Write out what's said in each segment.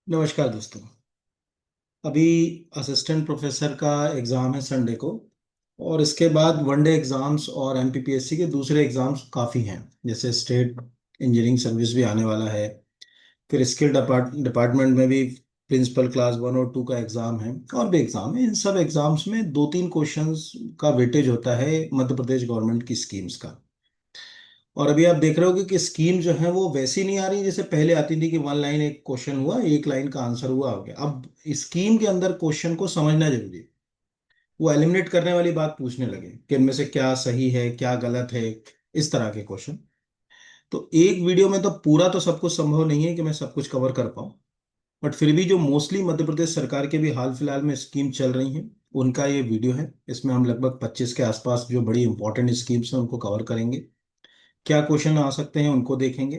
नमस्कार दोस्तों। अभी असिस्टेंट प्रोफेसर का एग्ज़ाम है संडे को। और इसके बाद वनडे एग्ज़ाम्स और एमपीपीएससी के दूसरे एग्ज़ाम्स काफ़ी हैं। जैसे स्टेट इंजीनियरिंग सर्विस भी आने वाला है। फिर स्किल डिपार्टमेंट में भी प्रिंसिपल क्लास 1 और 2 का एग्ज़ाम है। और भी एग्ज़ाम है। इन सब एग्ज़ाम्स में 2-3 क्वेश्चंस का वेटेज होता है मध्य प्रदेश गवर्नमेंट की स्कीम्स का। और अभी आप देख रहे हो कि स्कीम जो है वो वैसी नहीं आ रही जैसे पहले आती थी कि 1 लाइन एक क्वेश्चन हुआ, 1 लाइन का आंसर हुआ, हो गया। अब स्कीम के अंदर क्वेश्चन को समझना जरूरी है। वो एलिमिनेट करने वाली बात पूछने लगे कि इनमें से क्या सही है क्या गलत है, इस तरह के क्वेश्चन। तो एक वीडियो में तो पूरा तो सब कुछ संभव नहीं है कि मैं सब कुछ कवर कर पाऊँ। बट फिर भी जो मोस्टली मध्य प्रदेश सरकार के भी हाल फिलहाल में स्कीम चल रही हैं उनका ये वीडियो है। इसमें हम लगभग 25 के आसपास जो बड़ी इंपॉर्टेंट स्कीम्स हैं उनको कवर करेंगे। क्या क्वेश्चन आ सकते हैं उनको देखेंगे।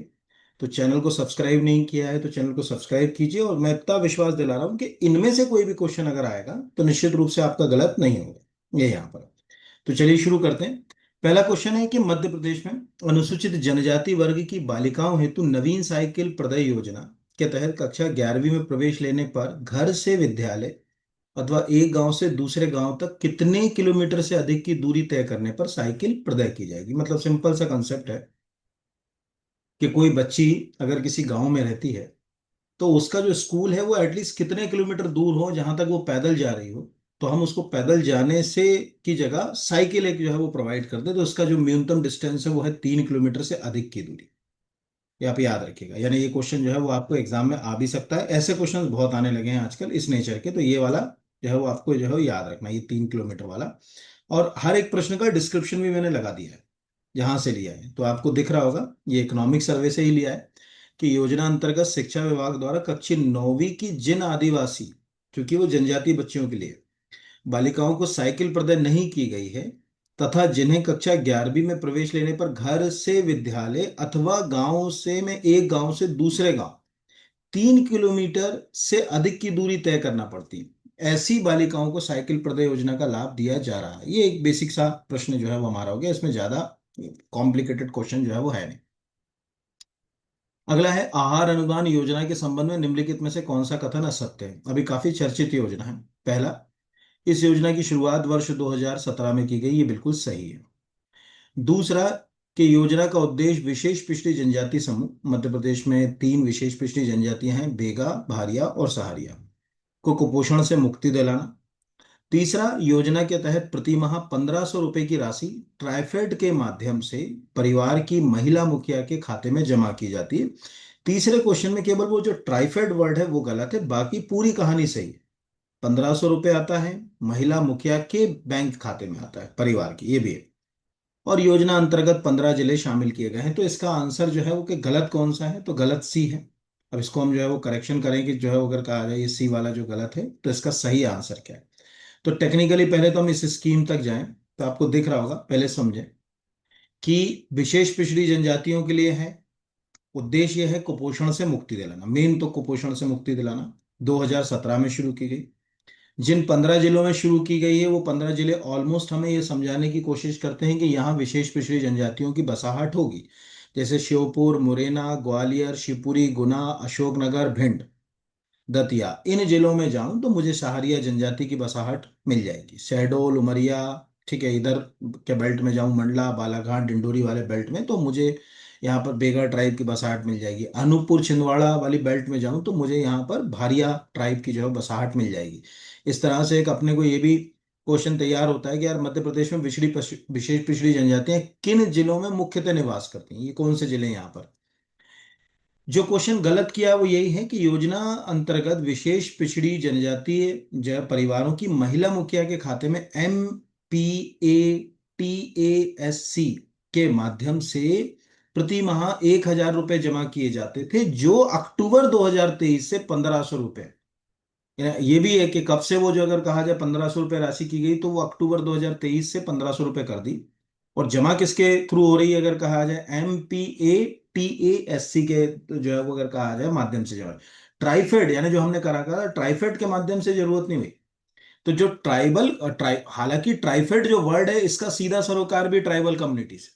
तो चैनल को सब्सक्राइब नहीं किया है तो चैनल को सब्सक्राइब कीजिए। और मैं इतना विश्वास दिला रहा हूं कि इनमें से कोई भी क्वेश्चन अगर आएगा तो निश्चित रूप से आपका गलत नहीं होगा ये यहाँ पर। तो चलिए शुरू करते हैं। पहला क्वेश्चन है कि मध्य प्रदेश में अनुसूचित जनजाति वर्ग की बालिकाओं हेतु नवीन साइकिल प्रदय योजना के तहत कक्षा 11वीं में प्रवेश लेने पर घर से विद्यालय अथवा एक गांव से दूसरे गांव तक कितने किलोमीटर से अधिक की दूरी तय करने पर साइकिल प्रदाय की जाएगी। मतलब सिंपल सा कंसेप्ट है कि कोई बच्ची अगर किसी गांव में रहती है तो उसका जो स्कूल है वो एटलीस्ट कितने किलोमीटर दूर हो जहां तक वो पैदल जा रही हो। तो हम उसको पैदल जाने से की जगह साइकिल एक जो है वो प्रोवाइड कर दे तो उसका जो न्यूनतम डिस्टेंस है वो है 3 किलोमीटर से अधिक की दूरी। ये आप याद रखिएगा। यानी ये क्वेश्चन जो है वो आपको एग्जाम में आ भी सकता है। ऐसे क्वेश्चन बहुत आने लगे हैं आजकल इस नेचर के। तो ये वाला जो है वो आपको जो है वो याद रखना है, ये 3 किलोमीटर वाला। और हर एक प्रश्न का डिस्क्रिप्शन भी मैंने लगा दिया है जहां से लिया है। तो आपको दिख रहा होगा ये इकोनॉमिक सर्वे से ही लिया है कि योजना अंतर्गत शिक्षा विभाग द्वारा कक्षा 9वीं की जिन आदिवासी, क्योंकि वो जनजातीय बच्चियों के लिए, बालिकाओं को साइकिल प्रदान नहीं की गई है तथा जिन्हें कक्षा 11वीं में प्रवेश लेने पर घर से विद्यालय अथवा गांव से में एक गांव से दूसरे गांव 3 किलोमीटर से अधिक की दूरी तय करना पड़ती है, ऐसी बालिकाओं को साइकिल प्रदाय योजना का लाभ दिया जा रहा है। ये एक बेसिक सा प्रश्न जो है वो हमारा हो गया। इसमें ज्यादा कॉम्प्लिकेटेड क्वेश्चन जो है वो है नहीं। अगला है आहार अनुदान योजना के संबंध में निम्नलिखित में से कौन सा कथन असत्य है। अभी काफी चर्चित योजना है। पहला, इस योजना की शुरुआत वर्ष 2017 में की गई, ये बिल्कुल सही है। दूसरा, कि योजना का उद्देश्य विशेष पिछड़ी जनजाति समूह, मध्य प्रदेश में 3 विशेष पिछड़ी जनजातियां हैं, बेगा, भारिया और सहारिया, को कुपोषण से मुक्ति दिलाना। तीसरा, योजना के तहत प्रति माह 1500 रुपए की राशि ट्राइफेड के माध्यम से परिवार की महिला मुखिया के खाते में जमा की जाती है। तीसरे क्वेश्चन में केवल वो जो ट्राइफेड वर्ड है वो गलत है, बाकी पूरी कहानी सही है। 1500 रुपये आता है, महिला मुखिया के बैंक खाते में आता है, परिवार की, ये भी है। और योजना अंतर्गत 15 जिले शामिल किए गए हैं। तो इसका आंसर जो है वो कि गलत कौन सा है, तो गलत सी है। अब इसको हम जो है वो करेक्शन करेंगे, जो है वो अगर कहा जाए ये सी वाला जो गलत है तो इसका सही आंसर क्या है। तो टेक्निकली पहले तो हम इस स्कीम तक जाएं तो आपको दिख रहा होगा, पहले समझें कि विशेष पिछड़ी जनजातियों के लिए है। उद्देश्य है कुपोषण से मुक्ति दिलाना, मेन तो कुपोषण से मुक्ति दिलाना। 2017 में शुरू की गई। जिन 15 जिलों में शुरू की गई है वो 15 जिले ऑलमोस्ट हमें ये समझाने की कोशिश करते हैं कि यहाँ विशेष पिछड़ी जनजातियों की बसाहट होगी। जैसे श्योपुर, मुरैना, ग्वालियर, शिवपुरी, गुना, अशोकनगर, भिंड, दतिया, इन जिलों में जाऊं तो मुझे सहारिया जनजाति की बसाहट मिल जाएगी। शहडोल, उमरिया, ठीक है, इधर के बेल्ट में जाऊं, मंडला, बालाघाट, डिंडोरी वाले बेल्ट में, तो मुझे यहाँ पर बेगा ट्राइब की बसाहट मिल जाएगी। अनूपपुर, छिंदवाड़ा वाली बेल्ट में जाऊं तो मुझे यहाँ पर भारिया ट्राइब की जो है बसाहट मिल जाएगी। इस तरह से एक अपने को ये भी क्वेश्चन तैयार होता है कि यार मध्य प्रदेश में विशेष पिछड़ी जनजातियां किन जिलों में मुख्यतः निवास करती हैं, ये कौन से जिले हैं यहाँ पर। जो क्वेश्चन गलत किया वो यही है कि योजना अंतर्गत विशेष पिछड़ी जनजातीय परिवारों की महिला मुखिया के खाते में MPATASC के माध्यम से प्रति माह 1000 रुपए जमा किए जाते थे, जो अक्टूबर 2023 से 1500 रुपए। ये भी है कि कब से वो जो अगर कहा जाए 1500 रुपए राशि की गई तो वो अक्टूबर 2023 से 1500 रुपए कर दी। और जमा किसके थ्रू हो रही है अगर कहा जाए, MPATASC के जो है वो अगर कहा जाए माध्यम से जमा। ट्राइफेड यानी जो हमने करा करा ट्राइफेड के माध्यम से जरूरत नहीं हुई। तो जो हालांकि ट्राइफेड जो वर्ड है इसका सीधा सरोकार भी ट्राइबल कम्युनिटी से।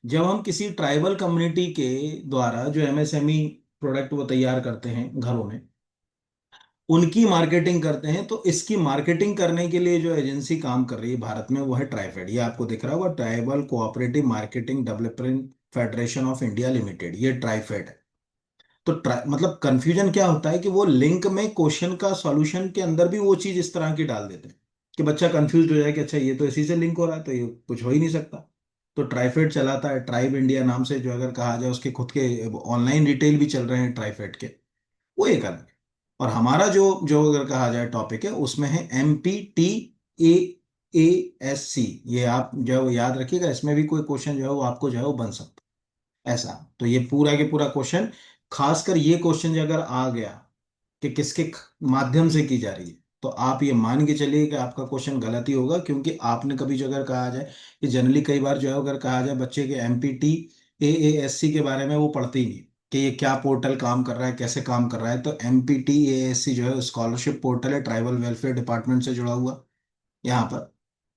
जब हम किसी ट्राइबल कम्युनिटी के द्वारा जो MSME प्रोडक्ट वो तैयार करते हैं घरों में, उनकी मार्केटिंग करते हैं। तो इसकी मार्केटिंग करने के लिए जो एजेंसी काम कर रही है भारत में वो है ट्राइफेड। ये आपको दिख रहा होगा, tribal cooperative marketing development federation of India limited, ये ट्राइफेड है। तो मतलब कंफ्यूजन क्या होता है कि वो लिंक में क्वेश्चन का सॉल्यूशन के अंदर भी वो चीज इस तरह की डाल देते हैं कि बच्चा कंफ्यूज हो जाए कि अच्छा ये तो इसी से लिंक हो रहा है, तो ये कुछ हो ही नहीं सकता। तो ट्राइफेड चलाता है, ट्राइब इंडिया नाम से जो अगर कहा जाए, उसके खुद के ऑनलाइन रिटेल भी चल रहे हैं ट्राइफेड के, वो एक अलग है। और हमारा जो जो अगर कहा जाए टॉपिक है, उसमें है MPTAASC। ये आप जो है वो याद रखिएगा, इसमें भी कोई क्वेश्चन जो है वो आपको जो है वो बन सकता है ऐसा। तो ये पूरा के पूरा क्वेश्चन, खासकर ये क्वेश्चन जो अगर आ गया कि किसके माध्यम से की जा रही है, तो आप ये मान के चलिए कि आपका क्वेश्चन गलत ही होगा, क्योंकि आपने कभी जो अगर कहा जाए कि जनरली कई बार जो है अगर कहा जाए बच्चे के MPTAASC के बारे में वो पढ़ते ही नहीं कि ये क्या पोर्टल काम कर रहा है, कैसे काम कर रहा है। तो MPTAASC जो है स्कॉलरशिप पोर्टल है, ट्राइबल वेलफेयर डिपार्टमेंट से जुड़ा हुआ यहाँ पर।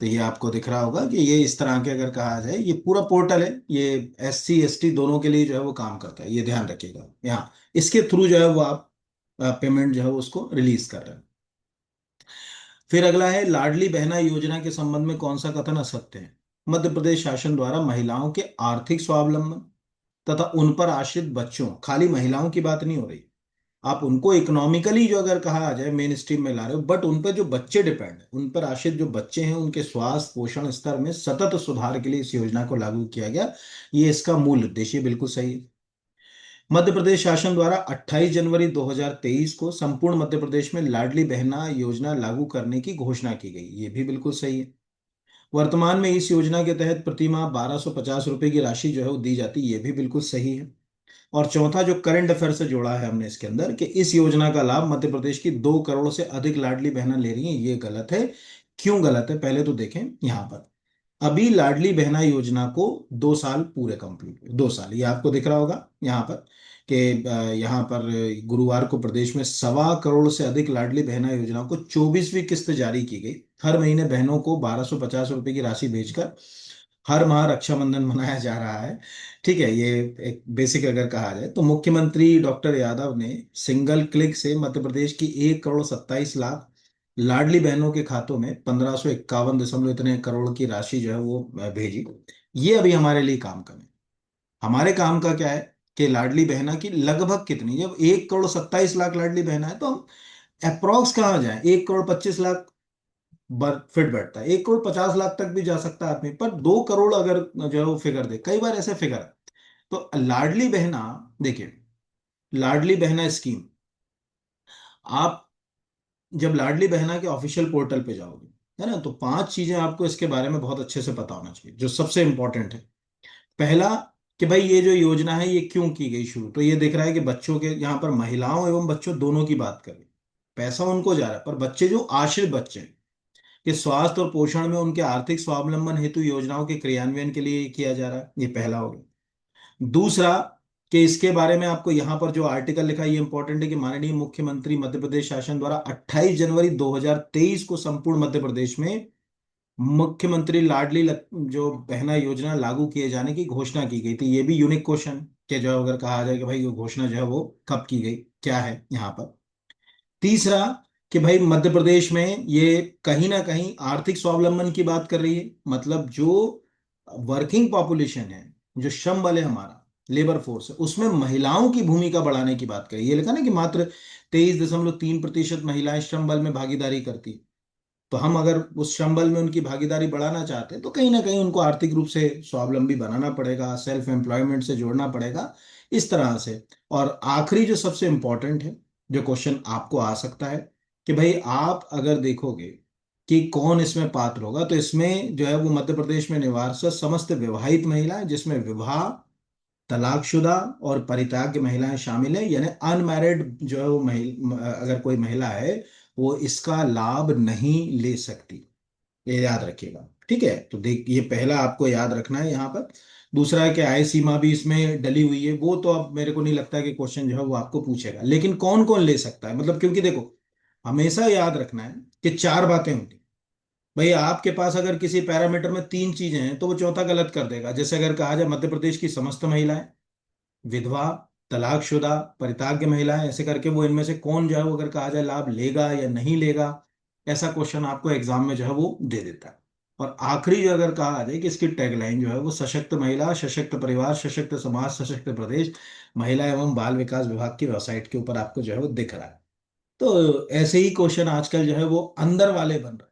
तो ये आपको दिख रहा होगा कि ये इस तरह के अगर कहा जाए ये पूरा पोर्टल है, ये SC ST दोनों के लिए जो है वो काम करता है, ये ध्यान रखिएगा। यहाँ इसके थ्रू जो है वो आप पेमेंट जो है वो उसको रिलीज कर रहे हैं। फिर अगला है लाडली बहना योजना के संबंध में कौन सा कथन असत्य है। मध्य प्रदेश शासन द्वारा महिलाओं के आर्थिक स्वावलंबन तथा उन पर आश्रित बच्चों, खाली महिलाओं की बात नहीं हो रही, आप उनको इकोनॉमिकली जो अगर कहा आ जाए मेन स्ट्रीम में ला रहे हो, बट उन पर जो बच्चे डिपेंड है, उन पर आश्रित जो बच्चे हैं, उनके स्वास्थ्य पोषण स्तर में सतत सुधार के लिए इस योजना को लागू किया गया। ये इसका मूल उद्देश्य बिल्कुल सही है। मध्य प्रदेश शासन द्वारा 28 जनवरी 2023 को संपूर्ण मध्य प्रदेश में लाडली बहना योजना लागू करने की घोषणा की गई, ये भी बिल्कुल सही है। वर्तमान में इस योजना के तहत प्रति माह 1250 रुपए की राशि जो है वो दी जाती है, ये भी बिल्कुल सही है। और चौथा जो करंट अफेयर से जोड़ा है हमने इसके अंदर कि इस योजना का लाभ मध्य प्रदेश की 2 करोड़ से अधिक लाडली बहना ले रही हैं, ये गलत है। क्यों गलत है पहले तो देखें यहाँ पर। अभी लाडली बहना योजना को 2 साल पूरे कंप्लीट हुए, 2 साल, ये आपको दिख रहा होगा यहाँ पर कि यहाँ पर गुरुवार को प्रदेश में 1.25 करोड़ से अधिक लाडली बहना योजना को 24वीं किस्त जारी की गई। हर महीने बहनों को 1250 रुपए की राशि भेजकर हर माह रक्षाबंधन मनाया जा रहा है। ठीक है, ये एक बेसिक अगर कहा जाए तो मुख्यमंत्री डॉक्टर यादव ने सिंगल क्लिक से मध्य प्रदेश की 1 करोड़ 27 लाख लाडली बहनों के खातों में 1551 इतने करोड़ की राशि जो है वो भेजी। ये अभी हमारे लिए काम करें। हमारे काम का क्या है कि लाडली बहना की लगभग कितनी, जब 1 करोड़ 27 लाख लाडली बहना है, तो हम अप्रोक्स कहाँ जाए, 1 करोड़ 25 लाख फिट बैठता है, 1 करोड़ 50 लाख तक भी जा सकता है आदमी, पर 2 करोड़ अगर जो है वो फिगर दे, कई बार ऐसे फिगर है। तो लाडली बहना, देखिए, लाडली बहना स्कीम, आप जब लाडली बहना के ऑफिशियल पोर्टल पे जाओगे, है ना, तो 5 चीजें आपको इसके बारे में बहुत अच्छे से पता होना चाहिए जो सबसे इंपॉर्टेंट है। पहला, कि भाई ये जो योजना है ये क्यों की गई शुरू, तो ये दिख रहा है कि बच्चों के, यहाँ पर महिलाओं एवं बच्चों दोनों की बात करें, पैसा उनको जा रहा है, पर बच्चे जो आश्रित बच्चे हैं, कि स्वास्थ्य और पोषण में उनके आर्थिक स्वावलंबन हेतु योजनाओं के क्रियान्वयन के लिए किया जा रहा है, ये पहला हो गया। दूसरा, कि इसके बारे में आपको यहाँ पर जो आर्टिकल लिखा है ये इंपॉर्टेंट है कि माननीय मुख्यमंत्री मध्य प्रदेश शासन द्वारा 28 जनवरी 2023 को संपूर्ण मध्य प्रदेश में मुख्यमंत्री जो बहना योजना लागू किए जाने की घोषणा की गई थी। ये भी यूनिक क्वेश्चन के जो अगर कहा जाए कि भाई ये घोषणा जो है वो कब की गई, क्या है यहाँ पर। तीसरा, कि भाई मध्य प्रदेश में ये कहीं ना कहीं आर्थिक स्वावलंबन की बात कर रही है, मतलब जो वर्किंग पॉपुलेशन है, जो श्रम बल है हमारा, लेबर फोर्स है, उसमें महिलाओं की भूमिका बढ़ाने की बात करी। ये लिखा ना कि मात्र 23.3% महिलाएं श्रम बल में भागीदारी करती। तो हम अगर उस श्रम बल में उनकी भागीदारी बढ़ाना चाहते हैं तो कहीं ना कहीं उनको आर्थिक रूप से स्वावलंबी बनाना पड़ेगा, सेल्फ एम्प्लॉयमेंट से जोड़ना पड़ेगा, इस तरह से। और आखिरी जो सबसे इंपॉर्टेंट है, जो क्वेश्चन आपको आ सकता है, कि भाई आप अगर देखोगे कि कौन इसमें पात्र होगा, तो इसमें जो है वो मध्य प्रदेश में निवासरत समस्त विवाहित महिलाएं, जिसमें विवाह, तलाकशुदा और परित्याग महिलाएं शामिल है, यानी अनमैरिड जो है वो अगर कोई महिला है वो इसका लाभ नहीं ले सकती, ये याद रखिएगा। ठीक है, तो देख, ये पहला आपको याद रखना है यहाँ पर। दूसरा है कि आय सीमा भी इसमें डली हुई है, वो तो अब मेरे को नहीं लगता कि क्वेश्चन जो है वो आपको पूछेगा, लेकिन कौन कौन ले सकता है, मतलब क्योंकि देखो, हमेशा याद रखना है कि 4 बातें होती। भाई आपके पास अगर किसी पैरामीटर में 3 चीजें हैं तो वो चौथा गलत कर देगा। जैसे अगर कहा जाए मध्य प्रदेश की समस्त महिलाएं, विधवा, तलाकशुदा, परित्याग्य महिलाएं, ऐसे करके वो इनमें से कौन जो है वो अगर कहा जाए लाभ लेगा या नहीं लेगा, ऐसा क्वेश्चन आपको एग्जाम में जो है वो दे देता है। और आखिरी जो अगर कहा जाए कि इसकी टैगलाइन जो है वो सशक्त महिला, सशक्त परिवार, सशक्त समाज, सशक्त प्रदेश, महिला एवं बाल विकास विभाग की वेबसाइट के ऊपर आपको जो है वो दिख रहा है। तो ऐसे ही क्वेश्चन आजकल जो है वो अंदर वाले बन रहे हैं।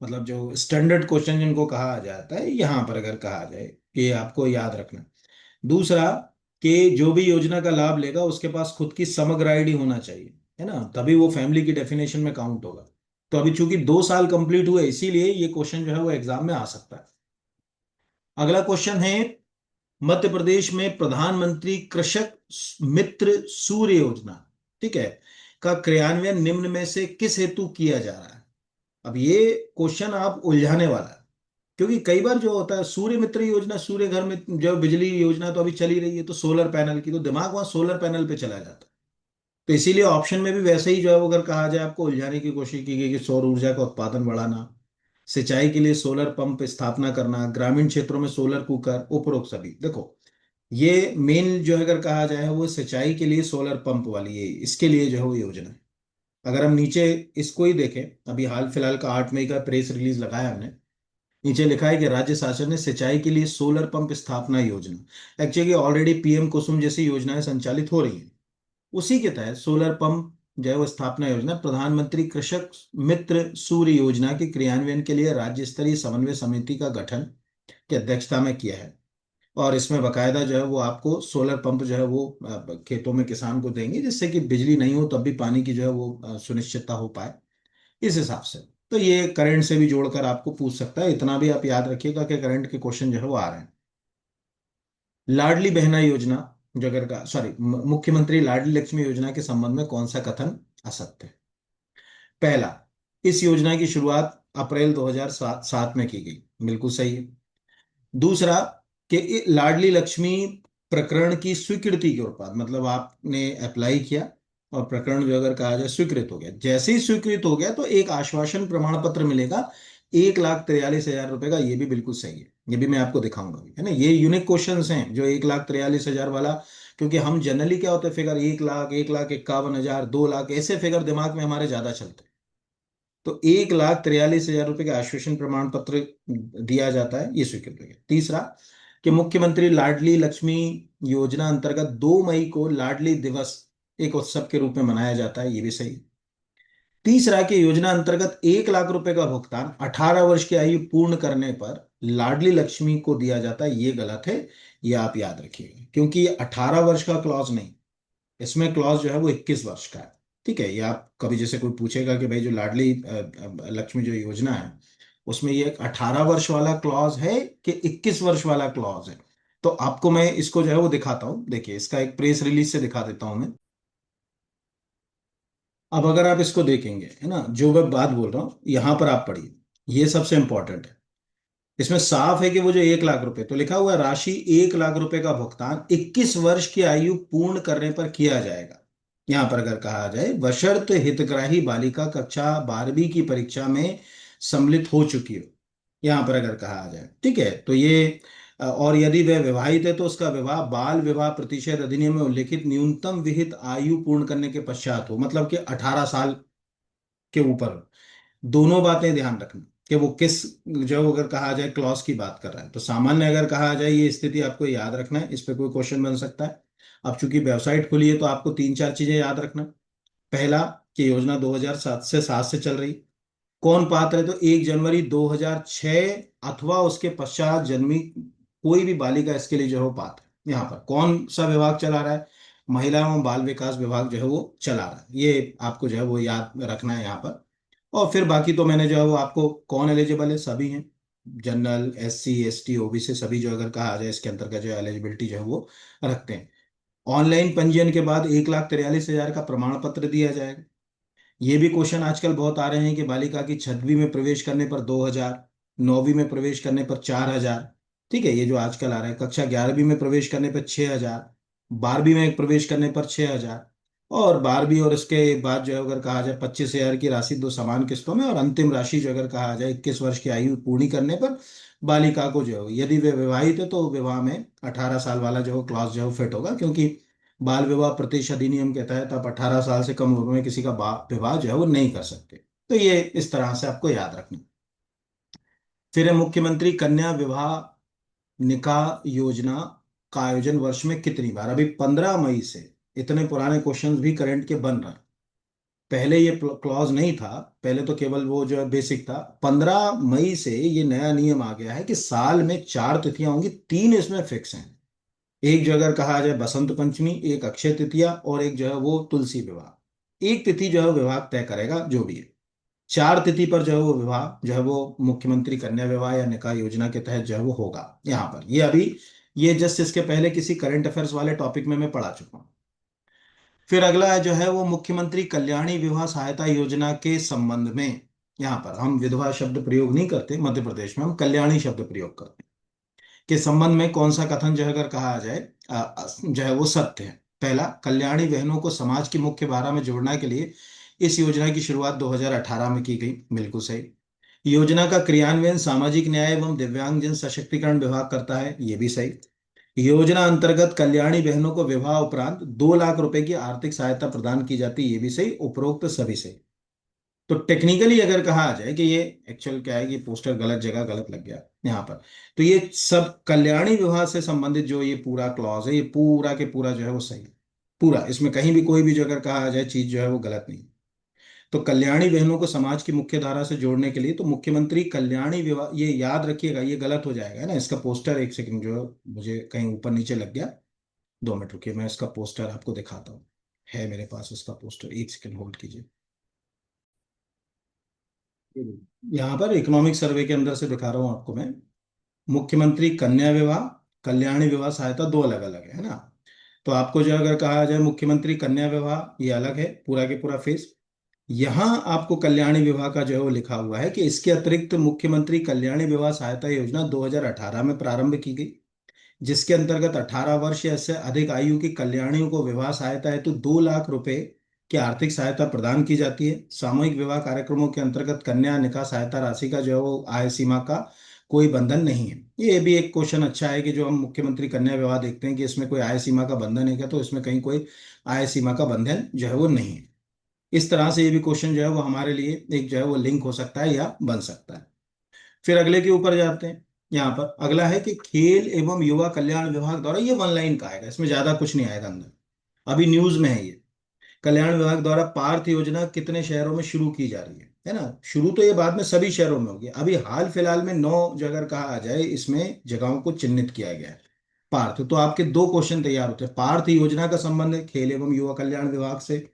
मतलब जो स्टैंडर्ड क्वेश्चन जिनको कहा जाता है, यहाँ पर अगर कहा जाए कि आपको याद रखना। दूसरा, कि जो भी योजना का लाभ लेगा उसके पास खुद की समग्र आईडी होना चाहिए, है ना, तभी वो फैमिली की डेफिनेशन में काउंट होगा। तो अभी चूंकि 2 साल कंप्लीट हुए, इसीलिए ये क्वेश्चन जो है वो एग्जाम में आ सकता है। अगला क्वेश्चन है, मध्य प्रदेश में प्रधानमंत्री कृषक मित्र सूर्य योजना, ठीक है, का क्रियान्वयन निम्न में से किस हेतु किया जा रहा है। अब ये क्वेश्चन आप उलझाने वाला है, क्योंकि कई बार जो होता है सूर्य मित्र योजना, सूर्य घर में जो बिजली योजना तो अभी चली रही है, तो सोलर पैनल की, तो दिमाग वहां सोलर पैनल पे चला जाता है। तो इसीलिए ऑप्शन में भी वैसे ही जो है वो अगर कहा जाए, आपको उलझाने की कोशिश की गई कि सौर ऊर्जा का उत्पादन बढ़ाना, सिंचाई के लिए सोलर पंप स्थापना करना, ग्रामीण क्षेत्रों में सोलर कुकर, उपरोक्त सभी। देखो, ये मेन जो है अगर कहा जाए वो सिंचाई के लिए सोलर पंप वाली है, इसके लिए जो है वो योजना है। अगर हम नीचे इसको ही देखें, अभी हाल फिलहाल का 8 मई का प्रेस रिलीज लगाया हमने, नीचे लिखा है कि राज्य शासन ने सिंचाई के लिए सोलर पंप स्थापना योजना, एक्चुअली ऑलरेडी पीएम कुसुम जैसी योजनाएं संचालित हो रही हैं, उसी के तहत सोलर पंप जो है वो स्थापना योजना प्रधानमंत्री कृषक मित्र सूर्य योजना के क्रियान्वयन के लिए राज्य स्तरीय समन्वय समिति का गठन की अध्यक्षता में किया है। और इसमें बकायदा जो है वो आपको सोलर पंप जो है वो खेतों में किसान को देंगे, जिससे कि बिजली नहीं हो तब भी पानी की जो है वो सुनिश्चितता हो पाए, इस हिसाब से। तो ये करंट से भी जोड़कर आपको पूछ सकता है, इतना भी आप याद रखिएगा कि करंट के क्वेश्चन जो है वो आ रहे हैं। लाडली बहना योजना, जो अगर का सॉरी मुख्यमंत्री लाडली लक्ष्मी योजना के संबंध में कौन सा कथन असत्य है। पहला, इस योजना की शुरुआत अप्रैल 2007 में की गई, बिल्कुल सही है। दूसरा, कि लाडली लक्ष्मी प्रकरण की स्वीकृति के बाद, मतलब आपने अप्लाई किया और प्रकरण जो अगर कहा जाए स्वीकृत हो गया, जैसे ही स्वीकृत हो गया तो एक आश्वासन प्रमाण पत्र मिलेगा 1,43,000 रुपए का, ये भी बिल्कुल सही है। ये भी मैं आपको दिखाऊंगा अभी, है ना, ये यूनिक क्वेश्चंस हैं जो 1,43,000 वाला, क्योंकि हम जनरली क्या होता है फिगर 1 लाख, 1,51,000, 2 लाख, ऐसे फिगर दिमाग में हमारे ज्यादा चलते हैं। तो 1,43,000 रुपए का आश्वासन प्रमाण पत्र दिया जाता है, ये स्वीकृत हो गया। तीसरा, कि मुख्यमंत्री लाडली लक्ष्मी योजना अंतर्गत 2 मई को लाडली दिवस एक उत्सव के रूप में मनाया जाता है, ये भी सही है। तीसरा, कि योजना अंतर्गत 1 लाख रुपए का भुगतान 18 वर्ष की आयु पूर्ण करने पर लाडली लक्ष्मी को दिया जाता है, ये गलत है, ये आप याद रखिएगा, क्योंकि ये 18 वर्ष का क्लॉज नहीं, इसमें क्लॉज जो है वो 21 वर्ष का है। ठीक है, ये आप कभी जैसे कोई पूछेगा कि भाई जो लाडली लक्ष्मी जो योजना है, उसमें ये एक 18 वर्ष वाला क्लॉज है कि 21 वर्ष वाला क्लॉज है, तो आपको मैं इसको जो है वो दिखाता हूँ। देखिए, इसका एक प्रेस रिलीज से दिखा देता हूँ मैं। अब अगर आप इसको देखेंगे, है ना, जो मैं बात बोल रहा हूँ यहां पर आप पढ़िए, ये सबसे इंपॉर्टेंट है। इसमें साफ है कि वो जो 1 लाख रुपए तो लिखा हुआ है, राशि 1 लाख रुपए का भुगतान 21 वर्ष की आयु पूर्ण करने पर किया जाएगा। यहां पर अगर कहा जाए बशर्त हितग्राही बालिका कक्षा 12वीं की परीक्षा में सम्मिलित हो चुकी हो, यहां पर अगर कहा जाए, ठीक है, तो ये और यदि वह विवाहित है तो उसका विवाह बाल विवाह प्रतिषेध अधिनियम में उल्लिखित न्यूनतम विहित आयु पूर्ण करने के पश्चात हो, मतलब कि 18 साल के ऊपर। दोनों बातें ध्यान रखना कि वो किस, जो अगर कहा जाए क्लॉज की बात कर रहा है, तो सामान्य अगर कहा जाए ये स्थिति आपको याद रखना है, इस पे कोई क्वेश्चन बन सकता है। अब चूंकि वेबसाइट खुली है तो आपको 3-4 चीजें याद रखना। पहला, कि योजना 2007 से चल रही, कौन पात्र है, तो 1 जनवरी 2006 अथवा उसके पश्चात जन्मी कोई भी बालिका इसके लिए जो है वो पात्र है। यहाँ पर कौन सा विभाग चला रहा है, महिला एवं बाल विकास विभाग जो है वो चला रहा है, ये आपको जो है वो याद रखना है यहाँ पर। और फिर बाकी तो मैंने जो है वो आपको, कौन एलिजिबल है, सभी हैं, जनरल, SC ST OBC सभी जो अगर कहा जाए इसके अंतर्गत जो एलिजिबिलिटी जो है वो रखते हैं। ऑनलाइन पंजीयन के बाद 1,43,000 का प्रमाण पत्र दिया जाएगा। ये भी क्वेश्चन आजकल बहुत आ रहे हैं कि बालिका की 6वीं में प्रवेश करने पर 2,000, 9वीं में प्रवेश करने पर 4,000, ठीक है, ये जो आजकल आ रहा है, कक्षा 11वीं में प्रवेश करने पर 6,000, 12वीं में प्रवेश करने पर 6,000, और 12वीं और इसके बाद जो है अगर कहा जाए 25,000 की राशि 2 समान किस्तों में, और अंतिम राशि जो अगर कहा जाए 21 वर्ष की आयु पूरी करने पर बालिका को जो है, यदि वे विवाहित है तो विवाह में 18 साल वाला जो क्लॉज जो है फिट होगा, क्योंकि बाल विवाह प्रतिशत अधिनियम के तहत आप 18 साल से कम उम्र में किसी का विवाह जो है वो नहीं कर सकते। तो ये इस तरह से आपको याद रखना। फिर है मुख्यमंत्री कन्या विवाह निकाह योजना का आयोजन वर्ष में कितनी बार। अभी 15 मई से इतने पुराने क्वेश्चंस भी करंट के बन रहे हैं। पहले ये क्लॉज नहीं था, पहले तो केवल वो जो है बेसिक था। 15 मई से ये नया नियम आ गया है कि साल में 4 तिथियां होंगी, 3 इसमें फिक्स हैं। एक जो अगर कहा जाए बसंत पंचमी, एक अक्षय तृतीया, और एक जो है वो तुलसी विवाह। एक तिथि जो है विभाग तय करेगा जो भी है। 4 तिथि पर जो है वो विवाह जो है वो मुख्यमंत्री कन्या विवाह या निकाह योजना के तहत जो है वो होगा यहाँ पर। ये अभी, ये जस्ट इसके पहले किसी करंट अफेयर्स वाले टॉपिक में मैं पढ़ा चुका हूँ। फिर अगला जो है वो मुख्यमंत्री कल्याणी विवाह सहायता योजना के संबंध में। यहाँ पर हम विधवा शब्द प्रयोग नहीं करते, मध्य प्रदेश में हम कल्याणी शब्द प्रयोग करते हैं। के संबंध में कौन सा कथन जो है अगर कहा जाए जो है वो सत्य है। पहला, कल्याणी बहनों को समाज की मुख्य धारा में जोड़ने के लिए इस योजना की शुरुआत 2018 में की गई, बिल्कुल सही। योजना का क्रियान्वयन सामाजिक न्याय एवं दिव्यांगजन सशक्तिकरण विभाग करता है, ये भी सही। योजना अंतर्गत कल्याणी बहनों को विवाह उपरांत 2 लाख रुपए की आर्थिक सहायता प्रदान की जाती है, ये भी सही। उपरोक्त सभी सही। तो टेक्निकली अगर कहा जाए कि ये एक्चुअल क्या है कि पोस्टर गलत जगह गलत लग गया यहाँ पर। तो ये सब कल्याणी विवाह से संबंधित जो ये पूरा क्लॉज है, ये पूरा के पूरा जो है वो सही। पूरा इसमें कहीं भी कोई भी जो अगर कहा जाए चीज जो है वो गलत नहीं। तो कल्याणी बहनों को समाज की मुख्य धारा से जोड़ने के लिए तो मुख्यमंत्री कल्याणी विवाह, ये याद रखिएगा, ये गलत हो जाएगा है ना। इसका पोस्टर एक सेकंड जो है, मुझे कहीं ऊपर नीचे लग गया। 2 मिनट रुकिए, मैं इसका पोस्टर आपको दिखाता हूँ। है मेरे पास उसका पोस्टर, एक सेकंड होल्ड कीजिए। यहाँ पर इकोनॉमिक सर्वे के अंदर से दिखा रहा हूँ आपको मैं। मुख्यमंत्री कन्या विवाह, कल्याणी विवाह सहायता दो अलग अलग है ना। तो आपको जो अगर कहा जाए मुख्यमंत्री कन्या विवाह ये अलग है पूरा के पूरा फेस। यहाँ आपको कल्याणी विवाह का जो है वो लिखा हुआ है कि इसके अतिरिक्त मुख्यमंत्री कल्याणी विवाह सहायता योजना 2018 में प्रारंभ की गई, जिसके अंतर्गत 18 वर्ष या इससे अधिक आयु की कल्याणियों को विवाह सहायता हेतु 2 लाख रुपए की आर्थिक सहायता प्रदान की जाती है। सामूहिक विवाह कार्यक्रमों के अंतर्गत कन्या निकाह सहायता राशि का जो है वो आय सीमा का कोई बंधन नहीं है। ये भी एक क्वेश्चन अच्छा है कि जो हम मुख्यमंत्री कन्या विवाह देखते हैं कि इसमें कोई आय सीमा का बंधन है क्या, तो इसमें कहीं कोई आय सीमा का बंधन जो है वो नहीं है। इस तरह से ये भी क्वेश्चन जो है वो हमारे लिए एक जो है वो लिंक हो सकता है या बन सकता है। फिर अगले के ऊपर जाते हैं। यहाँ पर अगला है कि खेल एवं युवा कल्याण विभाग द्वारा, ये 1 लाइन का आएगा, इसमें ज्यादा कुछ नहीं आएगा अंदर। अभी न्यूज में है ये। कल्याण विभाग द्वारा पार्थ योजना कितने शहरों में शुरू की जा रही है ना। शुरू तो ये बाद में सभी शहरों में होगी, अभी हाल फिलहाल में 9 जगह कहा आ जाए इसमें जगहों को चिन्हित किया गया है। पार्थ तो आपके 2 क्वेश्चन तैयार होते हैं। पार्थ योजना का संबंध है खेल एवं युवा कल्याण विभाग से,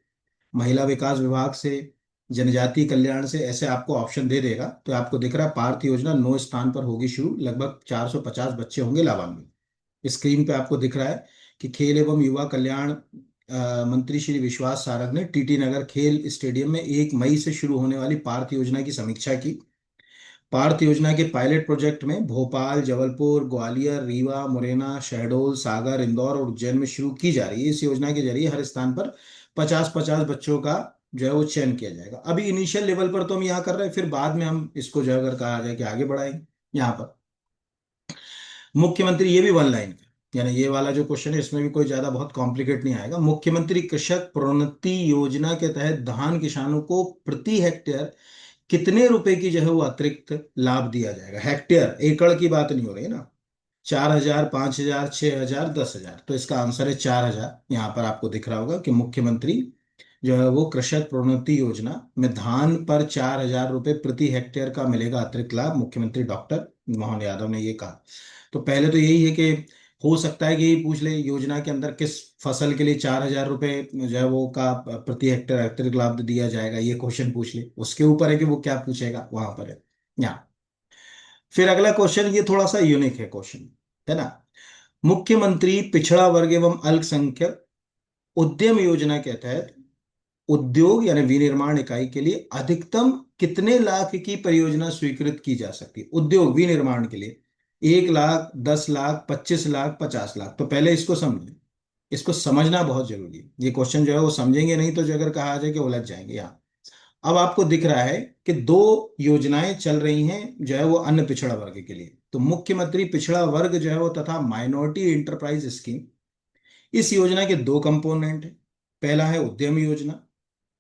महिला विकास विभाग से, जनजातीय कल्याण से, ऐसे आपको ऑप्शन दे देगा। तो आपको दिख रहा है पार्थ योजना 9 स्थान पर होगी शुरू, लगभग 450 बच्चे होंगे लाभान्वित। स्क्रीन पे आपको दिख रहा है कि खेल एवं युवा कल्याण मंत्री श्री विश्वास सारंग ने टीटी नगर खेल स्टेडियम में 1 मई से शुरू होने वाली पार्थ योजना की समीक्षा की। पार्थ योजना के पायलट प्रोजेक्ट में भोपाल, जबलपुर, ग्वालियर, रीवा, मुरैना, शहडोल, सागर, इंदौर और उज्जैन में शुरू की जा रही है। इस योजना के जरिए हर स्थान पर 50-50 बच्चों का जो है वो चयन किया जाएगा। अभी इनिशियल लेवल पर तो हम यहाँ कर रहे हैं, फिर बाद में हम इसको जो है अगर कहा जाए कि आगे बढ़ाएंगे। यहाँ पर मुख्यमंत्री, ये भी 1 लाइन का, यानी ये वाला जो क्वेश्चन है इसमें भी कोई ज्यादा बहुत कॉम्प्लिकेट नहीं आएगा। मुख्यमंत्री कृषक प्रोन्नति योजना के तहत धान किसानों को प्रति हेक्टेयर कितने रुपए की जो है वो अतिरिक्त लाभ दिया जाएगा। हेक्टेयर, एकड़ की बात नहीं हो रही है ना। 4,000, 5,000, 6,000, 10,000, तो इसका आंसर है 4,000। यहाँ पर आपको दिख रहा होगा कि मुख्यमंत्री जो है वो कृषक प्रोन्नति योजना में धान पर 4,000 रुपये प्रति हेक्टेयर का मिलेगा अतिरिक्त लाभ। मुख्यमंत्री डॉक्टर मोहन यादव ने ये कहा। तो पहले तो यही है कि हो सकता है कि यही पूछ ले योजना के अंदर किस फसल के लिए 4,000 रुपये जो है वो का प्रति हेक्टेयर अतिरिक्त लाभ दिया जाएगा, ये क्वेश्चन पूछ ले। उसके ऊपर है कि वो क्या पूछेगा, वहां पर है यहाँ। फिर अगला क्वेश्चन, ये थोड़ा सा यूनिक है क्वेश्चन, है ना। मुख्यमंत्री पिछड़ा वर्ग एवं अल्पसंख्यक उद्यम योजना के तहत उद्योग यानी विनिर्माण इकाई के लिए अधिकतम कितने लाख की परियोजना स्वीकृत की जा सकती है। उद्योग विनिर्माण के लिए 1 लाख, 10 लाख, 25 लाख, 50 लाख। तो पहले इसको समझें, इसको समझना बहुत जरूरी है। ये क्वेश्चन जो है वो समझेंगे नहीं तो जो अगर कहा जाए कि उलझ जाएंगे यहाँ। अब आपको दिख रहा है कि 2 योजनाएं चल रही हैं जो है वो अन्य पिछड़ा वर्ग के लिए। तो मुख्यमंत्री पिछड़ा वर्ग जो है वो तथा माइनॉरिटी इंटरप्राइज स्कीम, इस योजना के दो कंपोनेंट है। पहला है उद्यम योजना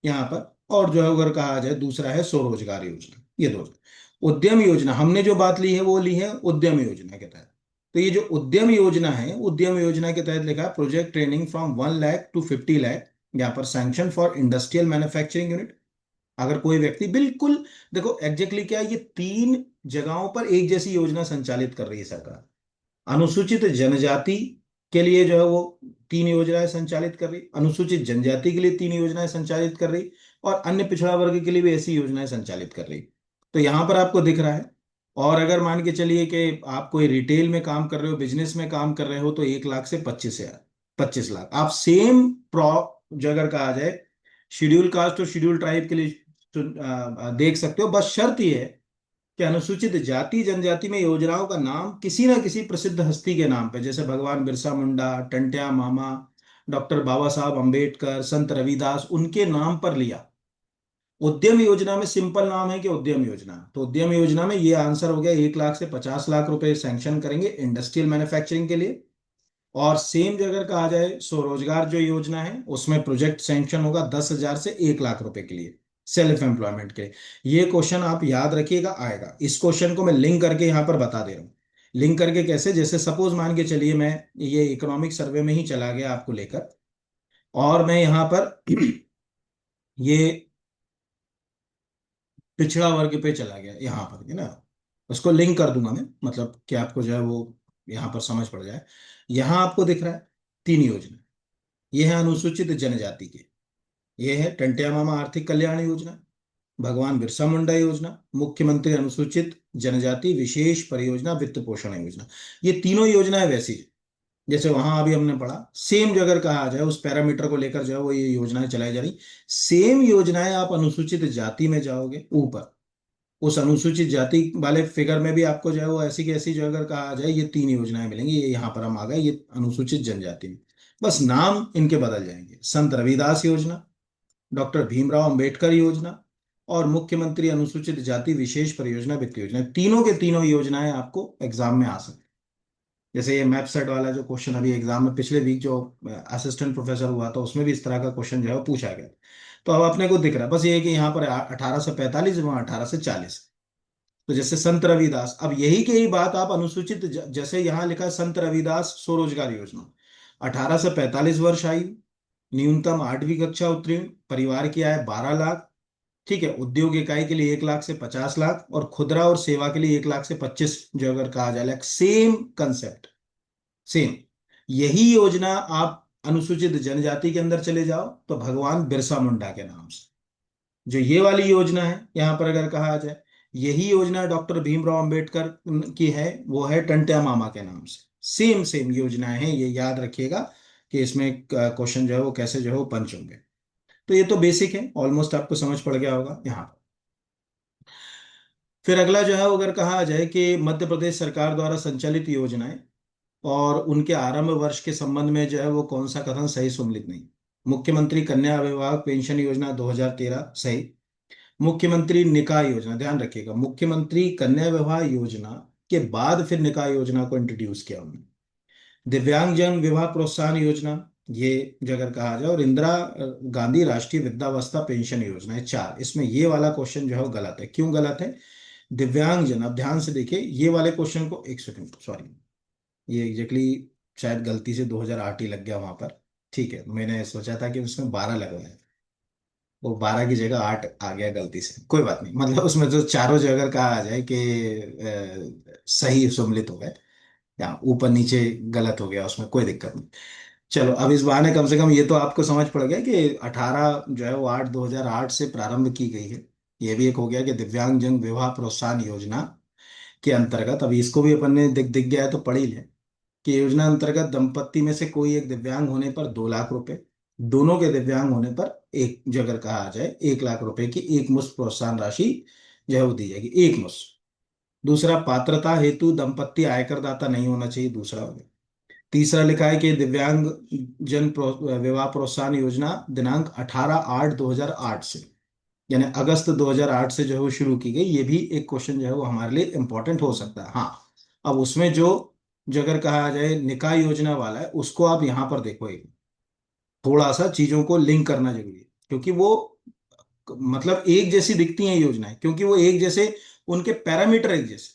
यहाँ पर, और जो है अगर कहा जाए दूसरा है स्वरोजगार योजना। ये दो। उद्यम योजना हमने जो बात ली है वो ली है उद्यम योजना के तहत। तो ये जो उद्यम योजना है, उद्यम योजना के तहत लिखा है project training from 1 lakh to 50 lakh, यहाँ पर sanction for industrial manufacturing unit. अगर कोई व्यक्ति बिल्कुल, देखो एग्जैक्टली क्या है, ये तीन जगहों पर एक जैसी योजना संचालित कर रही है सरकार। अनुसूचित जनजाति के लिए जो है वो तीन योजनाएं संचालित कर रही, अनुसूचित जनजाति के लिए तीन योजनाएं संचालित कर रही, और अन्य पिछड़ा वर्ग के लिए भी ऐसी योजनाएं संचालित कर रही। तो यहाँ पर आपको दिख रहा है। और अगर मान के चलिए कि आप कोई रिटेल में काम कर रहे हो, बिजनेस में काम कर रहे हो, तो 1 लाख से 25 हजार, 25 लाख। आप सेम प्रो जो अगर कहा जाए शेड्यूल कास्ट और शेड्यूल ट्राइब के लिए देख सकते हो। बस शर्त यह है कि अनुसूचित जाति जनजाति में योजनाओं का नाम किसी न किसी प्रसिद्ध हस्ती के नाम पे, जैसे भगवान बिरसा मुंडा, टंट्या मामा, डॉक्टर बाबा साहब अंबेडकर, संत रविदास, उनके नाम पर लिया। उद्यम योजना में सिंपल नाम है कि उद्यम योजना, तो उद्यम योजना में ये आंसर हो गया। 1 लाख से 50 लाख रुपए सैंक्शन करेंगे इंडस्ट्रियल मैन्युफैक्चरिंग के लिए। और सेम जो अगर कहा जाए स्वरोजगार जो योजना है, उसमें प्रोजेक्ट सैंक्शन होगा 10 हजार से 1 लाख रुपए के लिए, सेल्फ एम्प्लॉयमेंट के। ये क्वेश्चन आप याद रखिएगा, आएगा। इस क्वेश्चन को मैं लिंक करके यहाँ पर बता दे रहा हूँ। लिंक करके कैसे, जैसे सपोज मान के चलिए मैं ये इकोनॉमिक सर्वे में ही चला गया आपको लेकर, और मैं यहाँ पर ये पिछड़ा वर्ग पे चला गया यहाँ पर, है ना। उसको लिंक कर दूंगा मैं, मतलब कि आपको जो है वो यहाँ पर समझ पड़ जाए। यहाँ आपको दिख रहा है तीन योजना। ये है अनुसूचित जनजाति के, ये है टंटिया मामा आर्थिक कल्याण योजना, भगवान बिरसा मुंडा योजना, मुख्यमंत्री अनुसूचित जनजाति विशेष परियोजना वित्त पोषण योजना। ये तीनों योजनाएं वैसी हैं जैसे वहां अभी हमने पढ़ा। सेम जो अगर कहा जाए उस पैरामीटर को लेकर जो है वो ये योजनाएं चलाई जा रही। सेम योजनाएं आप अनुसूचित जाति में जाओगे ऊपर, उस अनुसूचित जाति वाले फिगर में भी आपको जो है वो ऐसी की ऐसी जो अगर कहा जाए ये तीन योजनाएं मिलेंगी। ये यहाँ पर हम आ गए, ये अनुसूचित जनजाति में। बस नाम इनके बदल जाएंगे, संत रविदास योजना, डॉक्टर भीमराव अंबेडकर योजना, और मुख्यमंत्री अनुसूचित जाति विशेष परियोजना वित्त योजना। तीनों के तीनों योजनाएं आपको एग्जाम में आ सकती। जैसे ये मैप सेट वाला जो क्वेश्चन अभी एग्जाम में पिछले वीक जो असिस्टेंट प्रोफेसर हुआ था, उसमें भी इस तरह का क्वेश्चन जो है वो पूछा गया। तो अब अपने को दिख रहा है बस ये है कि यहाँ पर 1845, वहाँ 1840। तो जैसे संत रविदास, अब यही की यही बात आप अनुसूचित जैसे यहाँ लिखा है संत रविदास स्वरोजगार योजना, 1845 वर्ष आयु, न्यूनतम 8वीं कक्षा उत्तीर्ण, परिवार की आय 12 लाख। ठीक है, उद्योग इकाई के लिए 1 लाख से 50 लाख, और खुदरा और सेवा के लिए 1 लाख से 25, जो अगर कहा जाए सेम कंसेप्ट, सेम। यही योजना आप अनुसूचित जनजाति के अंदर चले जाओ तो भगवान बिरसा मुंडा के नाम से जो ये वाली योजना है यहाँ पर अगर कहा जाए, यही योजना डॉक्टर भीमराव अंबेडकर की है, वो है टंट्या मामा के नाम से। सेम सेम योजनाएं हैं, ये याद रखिएगा कि इसमें क्वेश्चन जो है वो कैसे जो है वो पंच होंगे। तो ये तो बेसिक है, ऑलमोस्ट आपको समझ पड़ गया होगा यहाँ पर। फिर अगला जो है वो अगर कहा जाए कि मध्य प्रदेश सरकार द्वारा संचालित योजनाएं और उनके आरंभ वर्ष के संबंध में जो है वो कौन सा कथन सही सुमेलित नहीं। मुख्यमंत्री कन्या विवाह पेंशन योजना 2013 सही। मुख्यमंत्री निकाय योजना, ध्यान रखिएगा, मुख्यमंत्री कन्या विवाह योजना के बाद फिर निकाय योजना को इंट्रोड्यूस किया उन्होंने। दिव्यांगजन विवाह प्रोत्साहन योजना, ये जो अगर कहा जाए, और इंदिरा गांधी राष्ट्रीय वृद्धावस्था पेंशन योजना है। चार, इसमें ये वाला क्वेश्चन जो है वो गलत है। क्यों गलत है? दिव्यांगजन, अब ध्यान से देखिए ये वाले क्वेश्चन को, एक सेकंड सॉरी, ये एग्जैक्टली शायद गलती से 2008 ही लग गया वहां पर। ठीक है, मैंने सोचा था कि उसमें 12 लगवाया, वो 12 की जगह 8 आ गया गलती से। कोई बात नहीं, मतलब उसमें जो चारों जो अगर कहा जाए कि सही सम्मिलित हो गए, या ऊपर नीचे गलत हो गया, उसमें कोई दिक्कत नहीं। चलो, अब इस बहाने कम से कम ये तो आपको समझ पड़ गया कि 18 जो है वो 8 2008 से प्रारंभ की गई है। ये भी एक हो गया कि दिव्यांगजन विवाह प्रोत्साहन योजना के अंतर्गत, अभी इसको भी अपन ने दिख गया है तो पढ़ ही लें कि योजना अंतर्गत दंपत्ति में से कोई एक दिव्यांग होने पर 2 लाख रुपए, दोनों के दिव्यांग होने पर एक, जो अगर कहा जाए 1 लाख रुपए की एक मुश्त प्रोत्साहन राशि जो है वो दी जाएगी, एक मुश्त। दूसरा, पात्रता हेतु दंपत्ति आयकर दाता नहीं होना चाहिए, दूसरा हो गया। तीसरा लिखा है कि दिव्यांग विवाह प्रोत्साहन योजना दिनांक 18/8/2008 से, यानी अगस्त 2008 से जो है वो शुरू की गई। ये भी एक क्वेश्चन जो है वो हमारे लिए इंपॉर्टेंट हो सकता है। हाँ, अब उसमें जो जो अगर कहा जाए निकाय योजना वाला है, उसको आप यहाँ पर देखो। एक थोड़ा सा चीजों को लिंक करना जरूरी है, क्योंकि वो मतलब एक जैसी दिखती हैं योजनाएं, क्योंकि वो एक जैसे, उनके पैरामीटर एक जैसे।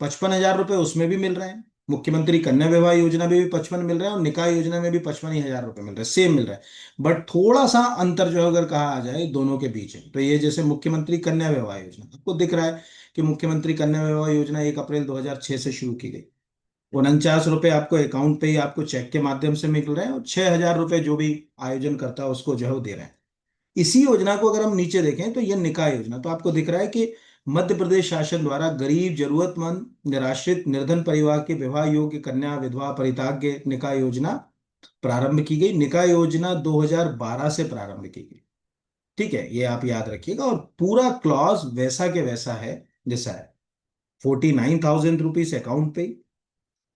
55,000 रुपए उसमें भी मिल रहे हैं, मुख्यमंत्री कन्या विवाह योजना में भी 55 मिल रहे हैं, और निकाय योजना में भी 55 ही हजार रुपए मिल रहे हैं, सेम मिल रहा है। बट थोड़ा सा अंतर जो है अगर कहा जाए दोनों के बीच है, तो ये जैसे मुख्यमंत्री कन्या विवाह योजना आपको दिख रहा है कि मुख्यमंत्री कन्या विवाह योजना 1 अप्रैल 2006 से शुरू की गई। 49 रुपए आपको अकाउंट पे ही आपको चेक के माध्यम से मिल रहे हैं, और 6,000 रुपए जो भी आयोजन करता है उसको जो है वो दे रहे हैं। इसी योजना को अगर हम नीचे देखें तो यह निकाय योजना, तो आपको दिख रहा है कि मध्य प्रदेश शासन द्वारा गरीब जरूरतमंद निराश्रित निर्धन परिवार के विवाह योग्य कन्या विधवा परित्याग्य निकाय योजना प्रारंभ की गई। निकाय योजना 2012 से प्रारंभ की गई। ठीक है, ये आप याद रखिएगा, और पूरा क्लॉज वैसा के वैसा है जैसा है। 49,000 रुपीज अकाउंट पे,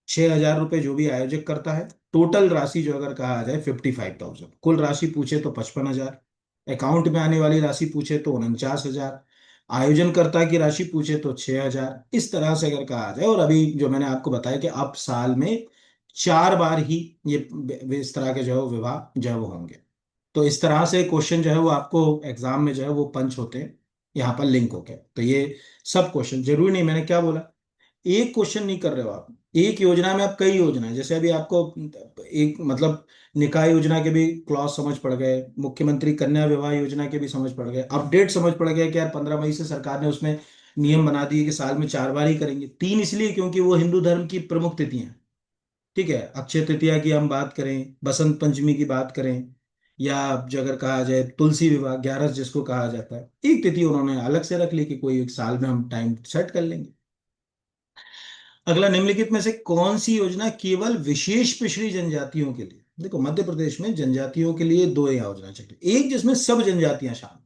6,000 रुपए जो भी आयोजक करता है, टोटल राशि जो अगर कहा जाए 55,000, कुल राशि पूछे तो 55,000, अकाउंट में आने वाली राशि पूछे तो 49,000, आयोजनकर्ता की राशि पूछे तो 6,000, इस तरह से अगर कहा जाए। और अभी जो मैंने आपको बताया कि अब साल में 4 बार ही ये इस तरह के जो है वो विवाह जो है वो होंगे। तो इस तरह से क्वेश्चन जो है वो आपको एग्जाम में जो है वो पंच होते हैं, यहाँ पर लिंक होके। तो ये सब क्वेश्चन जरूरी नहीं, मैंने क्या बोला, एक क्वेश्चन नहीं कर रहे हो आप, एक योजना में आप कई योजनाएं, जैसे अभी आपको एक मतलब निकाय योजना के भी क्लॉज समझ पड़ गए, मुख्यमंत्री कन्या विवाह योजना के भी समझ पड़ गए, अपडेट समझ पड़ गए कि यार 15 मई से सरकार ने उसमें नियम बना दिए कि साल में 4 बार ही करेंगे। 3 इसलिए क्योंकि वो हिंदू धर्म की प्रमुख तिथियां हैं। ठीक है, अक्षय तृतीया की हम बात करें, बसंत पंचमी की बात करें, या जो अगर कहा जाए तुलसी विवाह 11 जिसको कहा जाता है, एक तिथि उन्होंने अलग से रख ली कि कोई एक साल में हम टाइम सेट कर लेंगे। अगला, निम्नलिखित में से कौन सी योजना केवल विशेष पिछड़ी जनजातियों के लिए, देखो मध्य प्रदेश में जनजातियों के लिए दो योजना चल रही, एक जिसमें सब जनजातियां शामिल,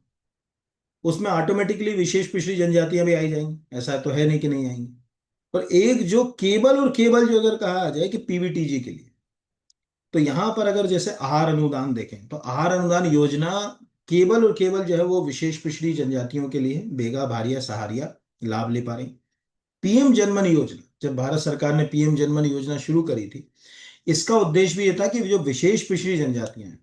उसमें ऑटोमेटिकली विशेष पिछड़ी जनजातियां भी आई जाएंगी, ऐसा तो है नहीं कि नहीं आएंगी। और एक जो केवल और केवल जो अगर कहा जाए कि पीवीटीजी के लिए, तो यहां पर अगर जैसे आहार अनुदान देखें तो आहार अनुदान योजना केवल और केवल जो है वो विशेष पिछड़ी जनजातियों के लिए, बेगा भारिया सहारिया लाभ ले पा रही। पीएम जनमन योजना, जब भारत सरकार ने पीएम जनमन योजना शुरू करी थी, इसका उद्देश्य भी ये था कि जो विशेष पिछड़ी जनजातियां हैं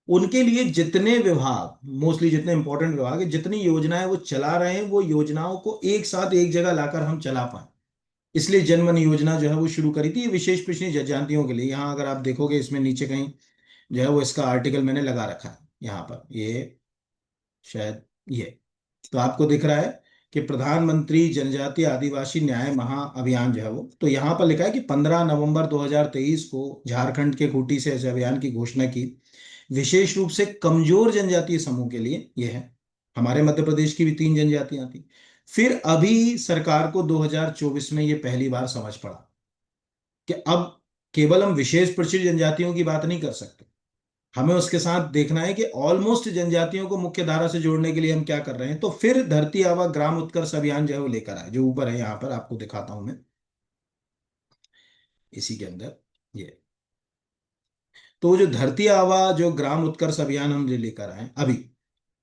उनके लिए जितने विभाग, मोस्टली जितने इंपॉर्टेंट विभाग है, जितनी योजनाएं वो चला रहे हैं, वो योजनाओं को एक साथ एक जगह लाकर हम चला पाए, इसलिए जनमन योजना जो है वो शुरू करी थी। ये विशेष पिछड़ी जनजातियों के लिए, यहाँ अगर आप देखोगे इसमें नीचे कहीं जो है वो इसका आर्टिकल मैंने लगा रखा है यहाँ पर, ये शायद ये, तो आपको दिख रहा है कि प्रधानमंत्री जनजातीय आदिवासी न्याय महाअभियान जो है वो, तो यहाँ पर लिखा है कि 15 नवंबर 2023 को झारखंड के खूंटी से इस अभियान की घोषणा की, विशेष रूप से कमजोर जनजातीय समूह के लिए ये है। हमारे मध्य प्रदेश की भी 3 जनजातियां थी। फिर अभी सरकार को 2024 में ये पहली बार समझ पड़ा कि अब केवल हम विशेष परिचित जनजातियों की बात नहीं कर सकते, हमें उसके साथ देखना है कि ऑलमोस्ट जनजातियों को मुख्य धारा से जोड़ने के लिए हम क्या कर रहे हैं। तो फिर धरती आबा ग्राम उत्कर्ष अभियान जो है वो लेकर आए, जो ऊपर है यहाँ पर आपको दिखाता हूं मैं इसी के अंदर ये। तो जो धरती आबा जो ग्राम उत्कर्ष अभियान हम लेकर आए अभी,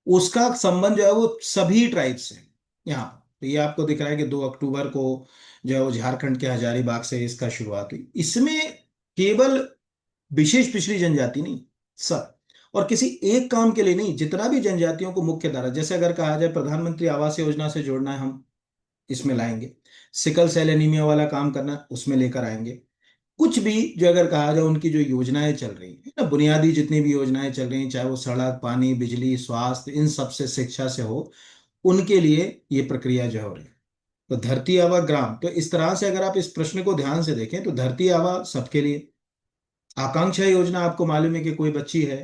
उसका संबंध जो है वो सभी ट्राइब से है। यहाँ तो ये आपको दिख रहा है कि 2 अक्टूबर को जो है वो झारखंड के हजारीबाग से इसका शुरुआत हुई। इसमें केवल विशेष पिछड़ी जनजाति नहीं, सब, और किसी एक काम के लिए नहीं, जितना भी जनजातियों को मुख्य धारा, जैसे अगर कहा जाए प्रधानमंत्री आवास योजना से जोड़ना है, हम इसमें लाएंगे। सिकल सेल एनीमिया वाला काम करना है, उसमें लेकर आएंगे। कुछ भी जो अगर कहा जाए उनकी जो योजनाएं चल रही है ना, बुनियादी जितनी भी योजनाएं चल रही हैं, चाहे वो सड़क पानी बिजली स्वास्थ्य इन सब से, शिक्षा से हो, उनके लिए ये प्रक्रिया जो हो रही है। तो धरती आबा ग्राम, तो इस तरह से अगर आप इस प्रश्न को ध्यान से देखें तो धरती आबा सबके लिए। आकांक्षा योजना, आपको मालूम है कि कोई बच्ची है,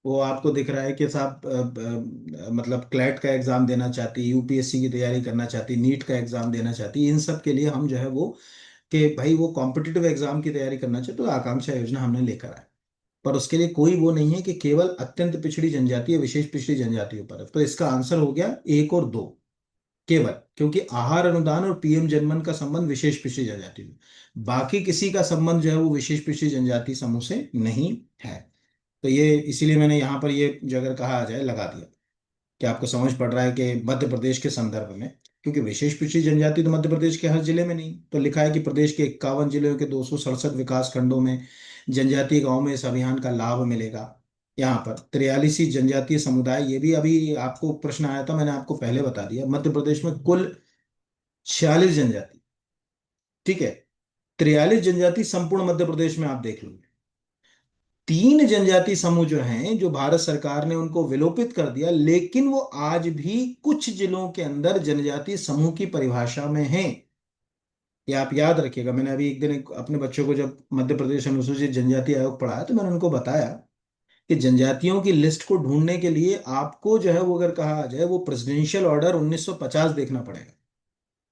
वो आपको दिख रहा है कि साहब मतलब क्लैट का एग्जाम देना चाहती, यूपीएससी की तैयारी करना चाहती, नीट का एग्जाम देना चाहती, इन सब के लिए हम जो है वो कि भाई वो कॉम्पिटिटिव एग्जाम की तैयारी करना चाहते तो आकांक्षा योजना हमने लेकर आए। पर उसके लिए कोई वो नहीं है कि केवल अत्यंत पिछड़ी जनजाति या विशेष पिछड़ी जनजातियों पर है। तो इसका आंसर हो गया 1 और 2, केवल क्योंकि आहार अनुदान और पीएम जनमन का संबंध विशेष पिछड़ी जनजाति में, बाकी किसी का संबंध जो है वो विशेष पिछड़ी जनजाति समूह से नहीं है। तो ये इसीलिए मैंने यहाँ पर ये जो अगर कहा जाए लगा दिया कि आपको समझ पड़ रहा है कि मध्य प्रदेश के संदर्भ में क्योंकि विशेष पिछड़ी जनजाति तो मध्य प्रदेश के हर जिले में नहीं। तो लिखा है कि प्रदेश के 51 जिलों के 267 विकास खंडों में जनजातीय गांव में इस अभियान का लाभ मिलेगा। यहाँ पर 43 जनजातीय समुदाय, ये भी अभी आपको प्रश्न आया था, मैंने आपको पहले बता दिया। मध्य प्रदेश में कुल 46 जनजाति, ठीक है, 43 जनजाति संपूर्ण मध्य प्रदेश में आप देख लो। 3 जनजाति समूह जो हैं, जो भारत सरकार ने उनको विलोपित कर दिया, लेकिन वो आज भी कुछ जिलों के अंदर जनजाति समूह की परिभाषा में हैं। ये आप याद रखिएगा। मैंने अभी एक दिन अपने बच्चों को जब मध्य प्रदेश अनुसूचित जनजाति आयोग पढ़ाया तो मैंने उनको बताया कि जनजातियों की लिस्ट को ढूंढने के लिए आपको जो है वो, अगर कहा जाए, वो प्रेसिडेंशियल ऑर्डर 1950 देखना पड़ेगा।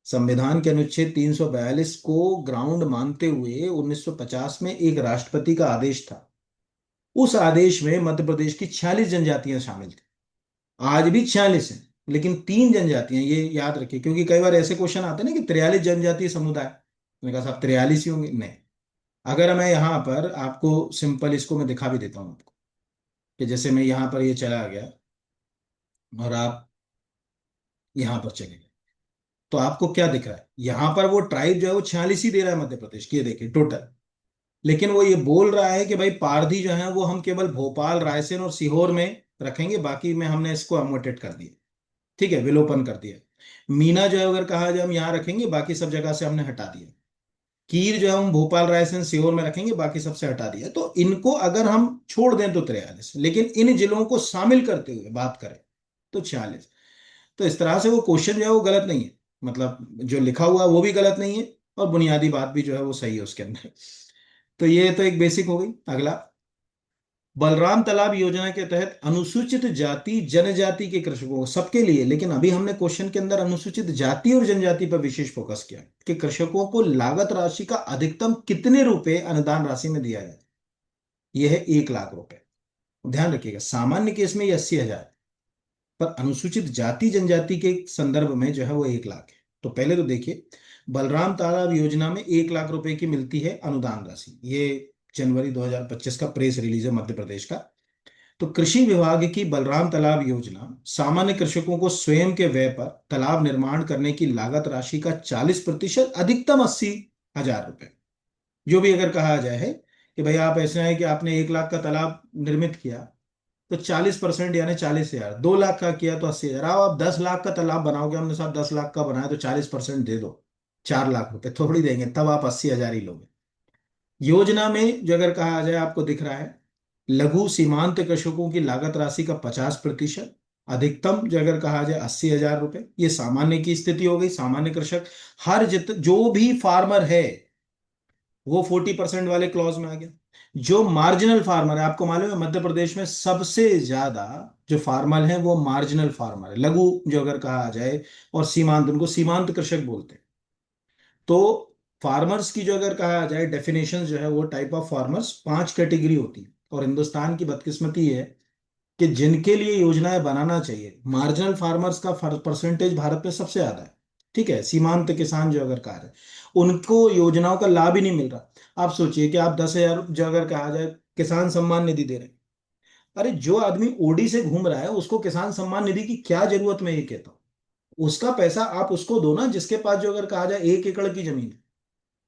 संविधान के अनुच्छेद 342 को ग्राउंड मानते हुए 1950 में एक राष्ट्रपति का आदेश था। उस आदेश में मध्य प्रदेश की 46 जनजातियां शामिल थी। आज भी 46 हैं, लेकिन 3 जनजातियां, ये याद रखिए, क्योंकि कई बार ऐसे क्वेश्चन आते हैं ना कि 43 जनजातीय समुदाय। मैंने कहा साहब 43 ही होंगे, नहीं। अगर मैं यहाँ पर आपको सिंपल इसको मैं दिखा भी देता हूँ आपको, कि जैसे मैं यहाँ पर ये चला गया और आप यहाँ पर चले गए, तो आपको क्या दिख रहा है? यहाँ पर वो ट्राइब जो है वो 46 ही दे रहा है मध्य प्रदेश की, ये देखिए टोटल। लेकिन वो ये बोल रहा है कि भाई पारधी जो है वो हम केवल भोपाल, रायसेन और सीहोर में रखेंगे, बाकी में हमने इसको अमोटेट कर दिया, ठीक है, विलोपन कर दिया। मीना जो है अगर कहा जाए हम यहाँ रखेंगे, बाकी सब जगह से हमने हटा दिया। कीर जो है हम भोपाल, रायसेन, सीहोर में रखेंगे, बाकी सबसे हटा दिया। तो इनको अगर हम छोड़ दें तो 43, लेकिन इन जिलों को शामिल करते हुए बात करें तो 46। तो इस तरह से वो क्वेश्चन जो है वो गलत नहीं है, मतलब जो लिखा हुआ है वो भी गलत नहीं है, और बुनियादी बात भी जो है वो सही है उसके अंदर। तो ये तो एक बेसिक हो गई। अगला, बलराम तालाब योजना के तहत अनुसूचित जाति जनजाति के कृषकों, सबके लिए, लेकिन अभी हमने क्वेश्चन के अंदर अनुसूचित जाति और जनजाति पर विशेष फोकस किया कि कृषकों को लागत राशि का अधिकतम कितने रुपए अनुदान राशि में दिया जाए। यह है 1 लाख रुपए। ध्यान रखिएगा, सामान्य केस में ये 80,000, पर अनुसूचित जाति जनजाति के संदर्भ में जो है वो 1 लाख है। तो पहले तो देखिए, बलराम तालाब योजना में 1 लाख रुपए की मिलती है अनुदान राशि। ये जनवरी 2025 का प्रेस रिलीज है मध्य प्रदेश का। तो कृषि विभाग की बलराम तालाब योजना सामान्य कृषकों को स्वयं के व्यय पर तालाब निर्माण करने की लागत राशि का 40%, अधिकतम 80,000 रुपए, जो भी अगर कहा जाए है कि भाई आप ऐसा है कि आपने 1 लाख का तालाब निर्मित किया, तो 40% यानी 40,000, 2 लाख का किया तो 80,000। आप 10 लाख का तालाब बनाओगे, हमने साहब 10 लाख का बनाया तो 40% दे दो, 4 लाख रुपए थोड़ी देंगे, तब आप 80,000 ही लोगे। योजना में जो अगर कहा जाए, आपको दिख रहा है, लघु सीमांत कृषकों की लागत राशि का 50%, अधिकतम जो अगर कहा जाए 80,000 रुपए। ये सामान्य की स्थिति हो गई। सामान्य कृषक हर जो भी फार्मर है वो 40% वाले क्लॉज में आ गया। जो मार्जिनल फार्मर है, आपको मालूम है मध्य प्रदेश में सबसे ज्यादा जो फार्मर है वो मार्जिनल फार्मर है, लघु जो अगर कहा जाए, और सीमांत, उनको सीमांत कृषक बोलते हैं। तो फार्मर्स की जो अगर कहा जाए डेफिनेशन जो है, वो टाइप ऑफ फार्मर्स 5 कैटेगरी होती है। और हिंदुस्तान की बदकिस्मती है कि जिनके लिए योजनाएं बनाना चाहिए, मार्जिनल फार्मर्स का परसेंटेज भारत में सबसे ज्यादा है, ठीक है। सीमांत किसान जो अगर कहा जाए, उनको योजनाओं का लाभ ही नहीं मिल रहा। आप सोचिए कि आप 10,000 जो अगर कहा जाए किसान सम्मान निधि दे रहे हैं, अरे जो आदमी ओडी से घूम रहा है उसको किसान सम्मान निधि की क्या जरूरत, मैं ये कहता हूँ। उसका पैसा आप उसको दो ना जिसके पास जो अगर कहा जाए 1 एकड़ की जमीन है।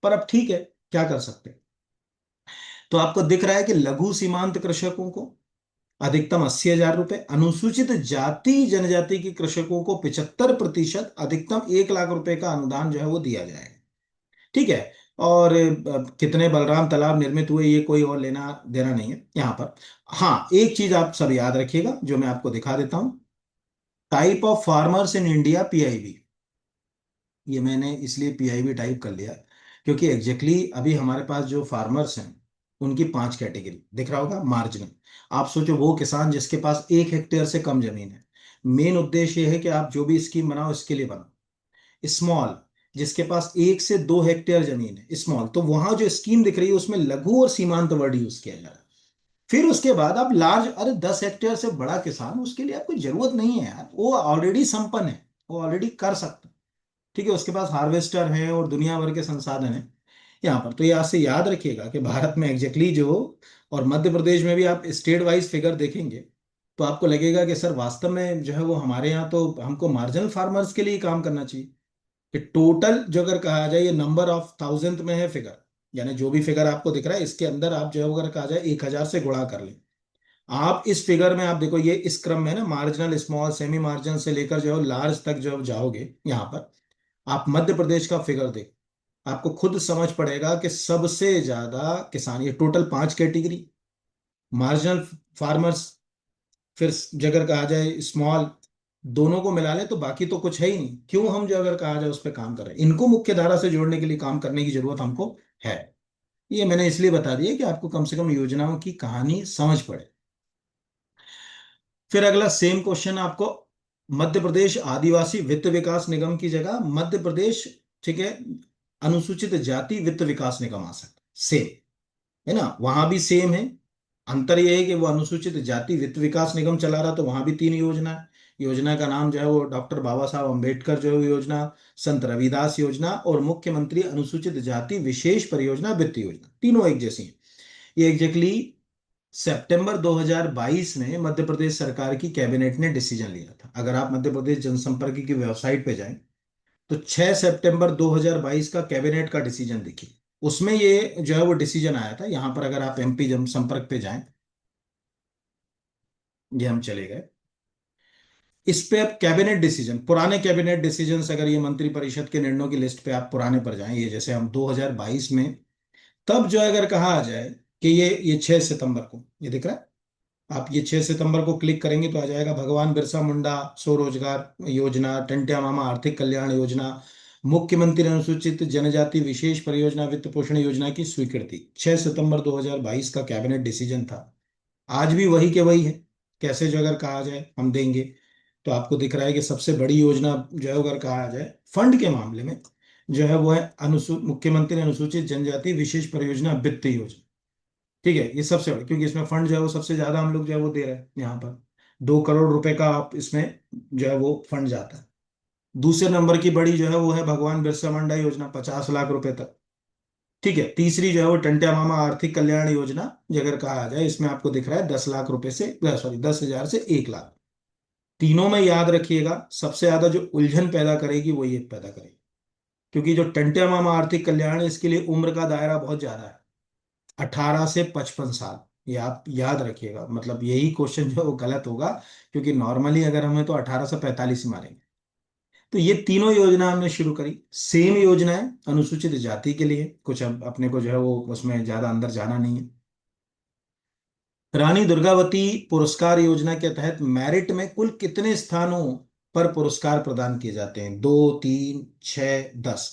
पर अब ठीक है, क्या कर सकते हैं। तो आपको दिख रहा है कि लघु सीमांत कृषकों को अधिकतम 80,000 रुपए, अनुसूचित जाति जनजाति के कृषकों को 75%, अधिकतम 1 लाख रुपए का अनुदान जो है वो दिया जाएगा, ठीक है। और कितने बलराम तालाब निर्मित हुए ये कोई और लेना देना नहीं है यहाँ पर। हाँ, एक चीज आप सब याद रखिएगा जो मैं आपको दिखा देता हूं, type of farmers in India, PIB. ये मैंने इसलिए पीआईबी टाइप कर लिया क्योंकि एग्जैक्टली अभी हमारे पास जो फार्मर्स हैं उनकी 5 कैटेगरी दिख रहा होगा। मार्जिनल, आप सोचो वो किसान जिसके पास 1 हेक्टेयर से कम जमीन है। मेन उद्देश्य ये है कि आप जो भी स्कीम बनाओ इसके लिए बनाओ। स्मॉल, जिसके पास 1 से 2 हेक्टेयर जमीन है, स्मॉल। तो वहां जो स्कीम दिख रही है उसमें लघु और सीमांत वर्ड यूज किया जा रहा है। फिर उसके बाद आप लार्ज, अरे 10 हेक्टेयर से बड़ा किसान, उसके लिए आपको जरूरत नहीं है यार, वो ऑलरेडी संपन्न है, वो ऑलरेडी कर सकता है, ठीक है। उसके पास हार्वेस्टर है और दुनिया भर के संसाधन है यहाँ पर। तो ये आज से याद रखिएगा कि भारत में एग्जैक्टली जो, और मध्य प्रदेश में भी आप स्टेट वाइज फिगर देखेंगे तो आपको लगेगा कि सर वास्तव में जो है वो हमारे यहाँ तो हमको मार्जिनल फार्मर्स के लिए ही काम करना चाहिए। कि टोटल जो अगर कहा जाए, ये नंबर ऑफ थाउजेंड में है फिगर, यानी जो भी फिगर आपको दिख रहा है इसके अंदर आप जो है अगर कहा जाए 1,000 से गुणा कर लें। आप इस फिगर में आप देखो, ये इस क्रम में है ना, मार्जिनल, स्मॉल, सेमी मार्जिनल से लेकर जो है लार्ज तक जो जाओगे, यहाँ पर आप मध्य प्रदेश का फिगर देखो, आपको खुद समझ पड़ेगा कि सबसे ज्यादा किसान, ये टोटल 5 कैटेगरी, मार्जिनल फार्मर्स, फिर जो अगर कहा जाए स्मॉल, दोनों को मिला ले तो बाकी तो कुछ है ही नहीं। क्यों हम जो अगर कहा जाए उस पर काम कर रहे हैं, इनको मुख्य धारा से जोड़ने के लिए काम करने की जरूरत हमको है। ये मैंने इसलिए बता दिया कि आपको कम से कम योजनाओं की कहानी समझ पड़े। फिर अगला सेम क्वेश्चन आपको, मध्य प्रदेश आदिवासी वित्त विकास निगम की जगह मध्य प्रदेश, ठीक है, अनुसूचित जाति वित्त विकास निगम आ सकता है, सेम है ना, वहां भी सेम है। अंतर यह है कि वो अनुसूचित जाति वित्त विकास निगम चला रहा, तो वहां भी 3 योजना है। योजना का नाम जो है वो डॉक्टर बाबा साहब अम्बेडकर जो है योजना, संत रविदास योजना और मुख्यमंत्री अनुसूचित जाति विशेष परियोजना वित्त योजना, तीनों एक जैसी हैं। ये एग्जैक्टली सितंबर 2022 में मध्य प्रदेश सरकार की कैबिनेट ने डिसीजन लिया था। अगर आप मध्य प्रदेश जनसंपर्क की वेबसाइट पे जाएं तो 6 सितंबर 2022 का कैबिनेट का डिसीजन देखिए, उसमें ये जो है वो डिसीजन आया था। यहां पर अगर आप एमपी जनसंपर्क पे जाएं, ये हम चले गए, इस पे अब कैबिनेट डिसीजन, पुराने कैबिनेट डिसीजन, अगर ये मंत्री परिषद के निर्णयों की लिस्ट पे आप पुराने पर जाएं, ये जैसे हम 2022 में, तब जो है अगर कहा जाए कि ये 6 सितंबर को, ये दिख रहा है, आप ये 6 सितंबर को क्लिक करेंगे तो आ जाएगा भगवान बिरसा मुंडा स्वरोजगार योजना, टंट्या मामा आर्थिक कल्याण योजना, मुख्यमंत्री अनुसूचित जनजाति विशेष परियोजना वित्त पोषण योजना की स्वीकृति, 6 सितंबर 2022 का कैबिनेट डिसीजन था। आज भी वही के वही है। कैसे जो अगर कहा जाए हम देंगे, तो आपको दिख रहा है कि सबसे बड़ी योजना जो है अगर कहा जाए फंड के मामले में जो है वो है मुख्यमंत्री अनुसूचित जनजाति विशेष परियोजना वित्त योजना। ठीक है, ये सबसे बड़ी, क्योंकि इसमें फंड जो है वो सबसे ज्यादा हम लोग जो है वो दे रहे हैं यहाँ पर, 2 करोड़ रुपए का आप इसमें जो है वो फंड जाता है। दूसरे नंबर की बड़ी जो है वो है भगवान बिरसा मुंडा योजना, 50 लाख रुपए तक। ठीक है, तीसरी जो है वो टंट्या मामा आर्थिक कल्याण योजना, जो अगर कहा जाए इसमें आपको दिख रहा है 10 लाख रुपए से, सॉरी 10,000 से 1 लाख। तीनों में याद रखिएगा सबसे ज्यादा जो उलझन पैदा करेगी वो ये पैदा करेगी, क्योंकि जो टंट्या मामा आर्थिक कल्याण है इसके लिए उम्र का दायरा बहुत ज्यादा है, 18 से 55 साल। ये आप याद रखिएगा, मतलब यही क्वेश्चन जो है वो गलत होगा, क्योंकि नॉर्मली अगर हमें तो 18 से 45 ही मारेंगे। तो ये तीनों योजना हमने शुरू करी, सेम योजना है, अनुसूचित जाति के लिए, कुछ अब अपने को जो है वो उसमें ज्यादा अंदर जाना नहीं है। रानी दुर्गावती पुरस्कार योजना के तहत मेरिट में कुल कितने स्थानों पर पुरस्कार प्रदान किए जाते हैं? 2, 3, 6, 10,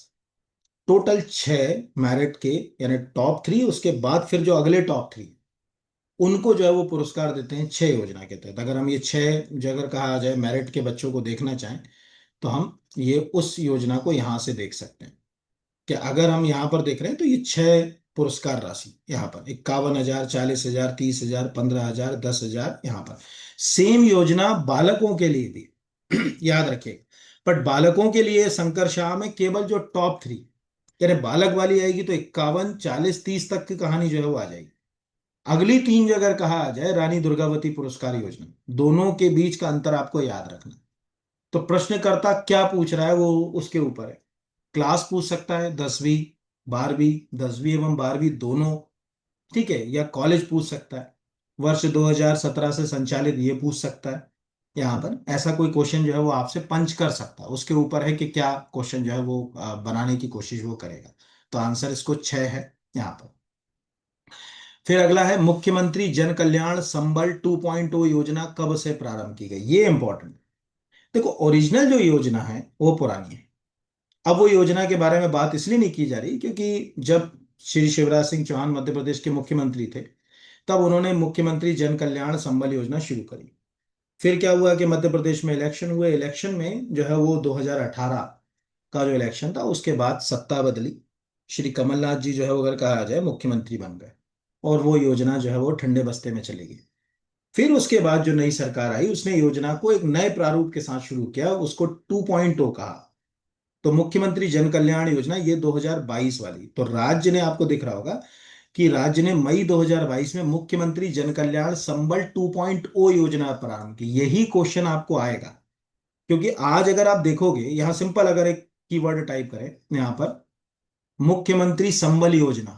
टोटल 6 मेरिट के, यानी टॉप 3, उसके बाद फिर जो अगले टॉप 3 उनको जो है वो पुरस्कार देते हैं 6 योजना के तहत। अगर हम ये 6 जो अगर कहा जाए मेरिट के बच्चों को देखना चाहें, तो हम ये उस योजना को यहाँ से देख सकते हैं कि अगर हम यहाँ पर देख रहे हैं तो ये 6 पुरस्कार राशि, यहाँ पर 51,000, 40,000, 30,000, 15,000, 10,000, यहाँ पर सेम योजना बालकों के लिए भी याद रखिए। बट बालकों के लिए शंकर शाह में केवल जो टॉप 3, यानी बालक वाली आएगी तो 51, 40, 30 तक की कहानी जो है वो आ जाएगी। अगली 3 जो अगर कहा जाए रानी दुर्गावती पुरस्कार योजना, दोनों के बीच का अंतर आपको याद रखना। तो प्रश्नकर्ता क्या पूछ रहा है वो उसके ऊपर है। क्लास पूछ सकता है, 10वीं 12वीं, 10वीं एवं 12वीं दोनों, ठीक है, या कॉलेज पूछ सकता है, वर्ष 2017 से संचालित, ये पूछ सकता है। यहाँ पर ऐसा कोई क्वेश्चन जो है वो आपसे पंच कर सकता है, उसके ऊपर है कि क्या क्वेश्चन जो है वो बनाने की कोशिश वो करेगा। तो आंसर इसको 6 है यहाँ पर। फिर अगला है मुख्यमंत्री जन कल्याण संबल 2.0 योजना कब से प्रारंभ की गई, ये इंपॉर्टेंट। देखो, ओरिजिनल जो योजना है वो पुरानी है। अब वो योजना के बारे में बात इसलिए नहीं की जा रही क्योंकि जब श्री शिवराज सिंह चौहान मध्य प्रदेश के मुख्यमंत्री थे, तब उन्होंने मुख्यमंत्री जन कल्याण संबल योजना शुरू करी। फिर क्या हुआ कि मध्य प्रदेश में इलेक्शन हुए, इलेक्शन में जो है वो 2018 का जो इलेक्शन था उसके बाद सत्ता बदली, श्री कमलनाथ जी जो है वो अगर कहा जाए मुख्यमंत्री बन गए, और वो योजना जो है वो ठंडे बस्ते में चली गई। फिर उसके बाद जो नई सरकार आई उसने योजना को एक नए प्रारूप के साथ शुरू किया, उसको 2.0 कहा। तो मुख्यमंत्री जन कल्याण योजना ये 2022 वाली, तो राज्य ने, आपको दिख रहा होगा कि राज्य ने मई 2022 में मुख्यमंत्री जन कल्याण संबल 2.0 योजना प्रारंभ की। यही क्वेश्चन आपको आएगा, क्योंकि आज अगर आप देखोगे यहाँ सिंपल, अगर एक कीवर्ड टाइप करें यहाँ पर, मुख्यमंत्री संबल योजना,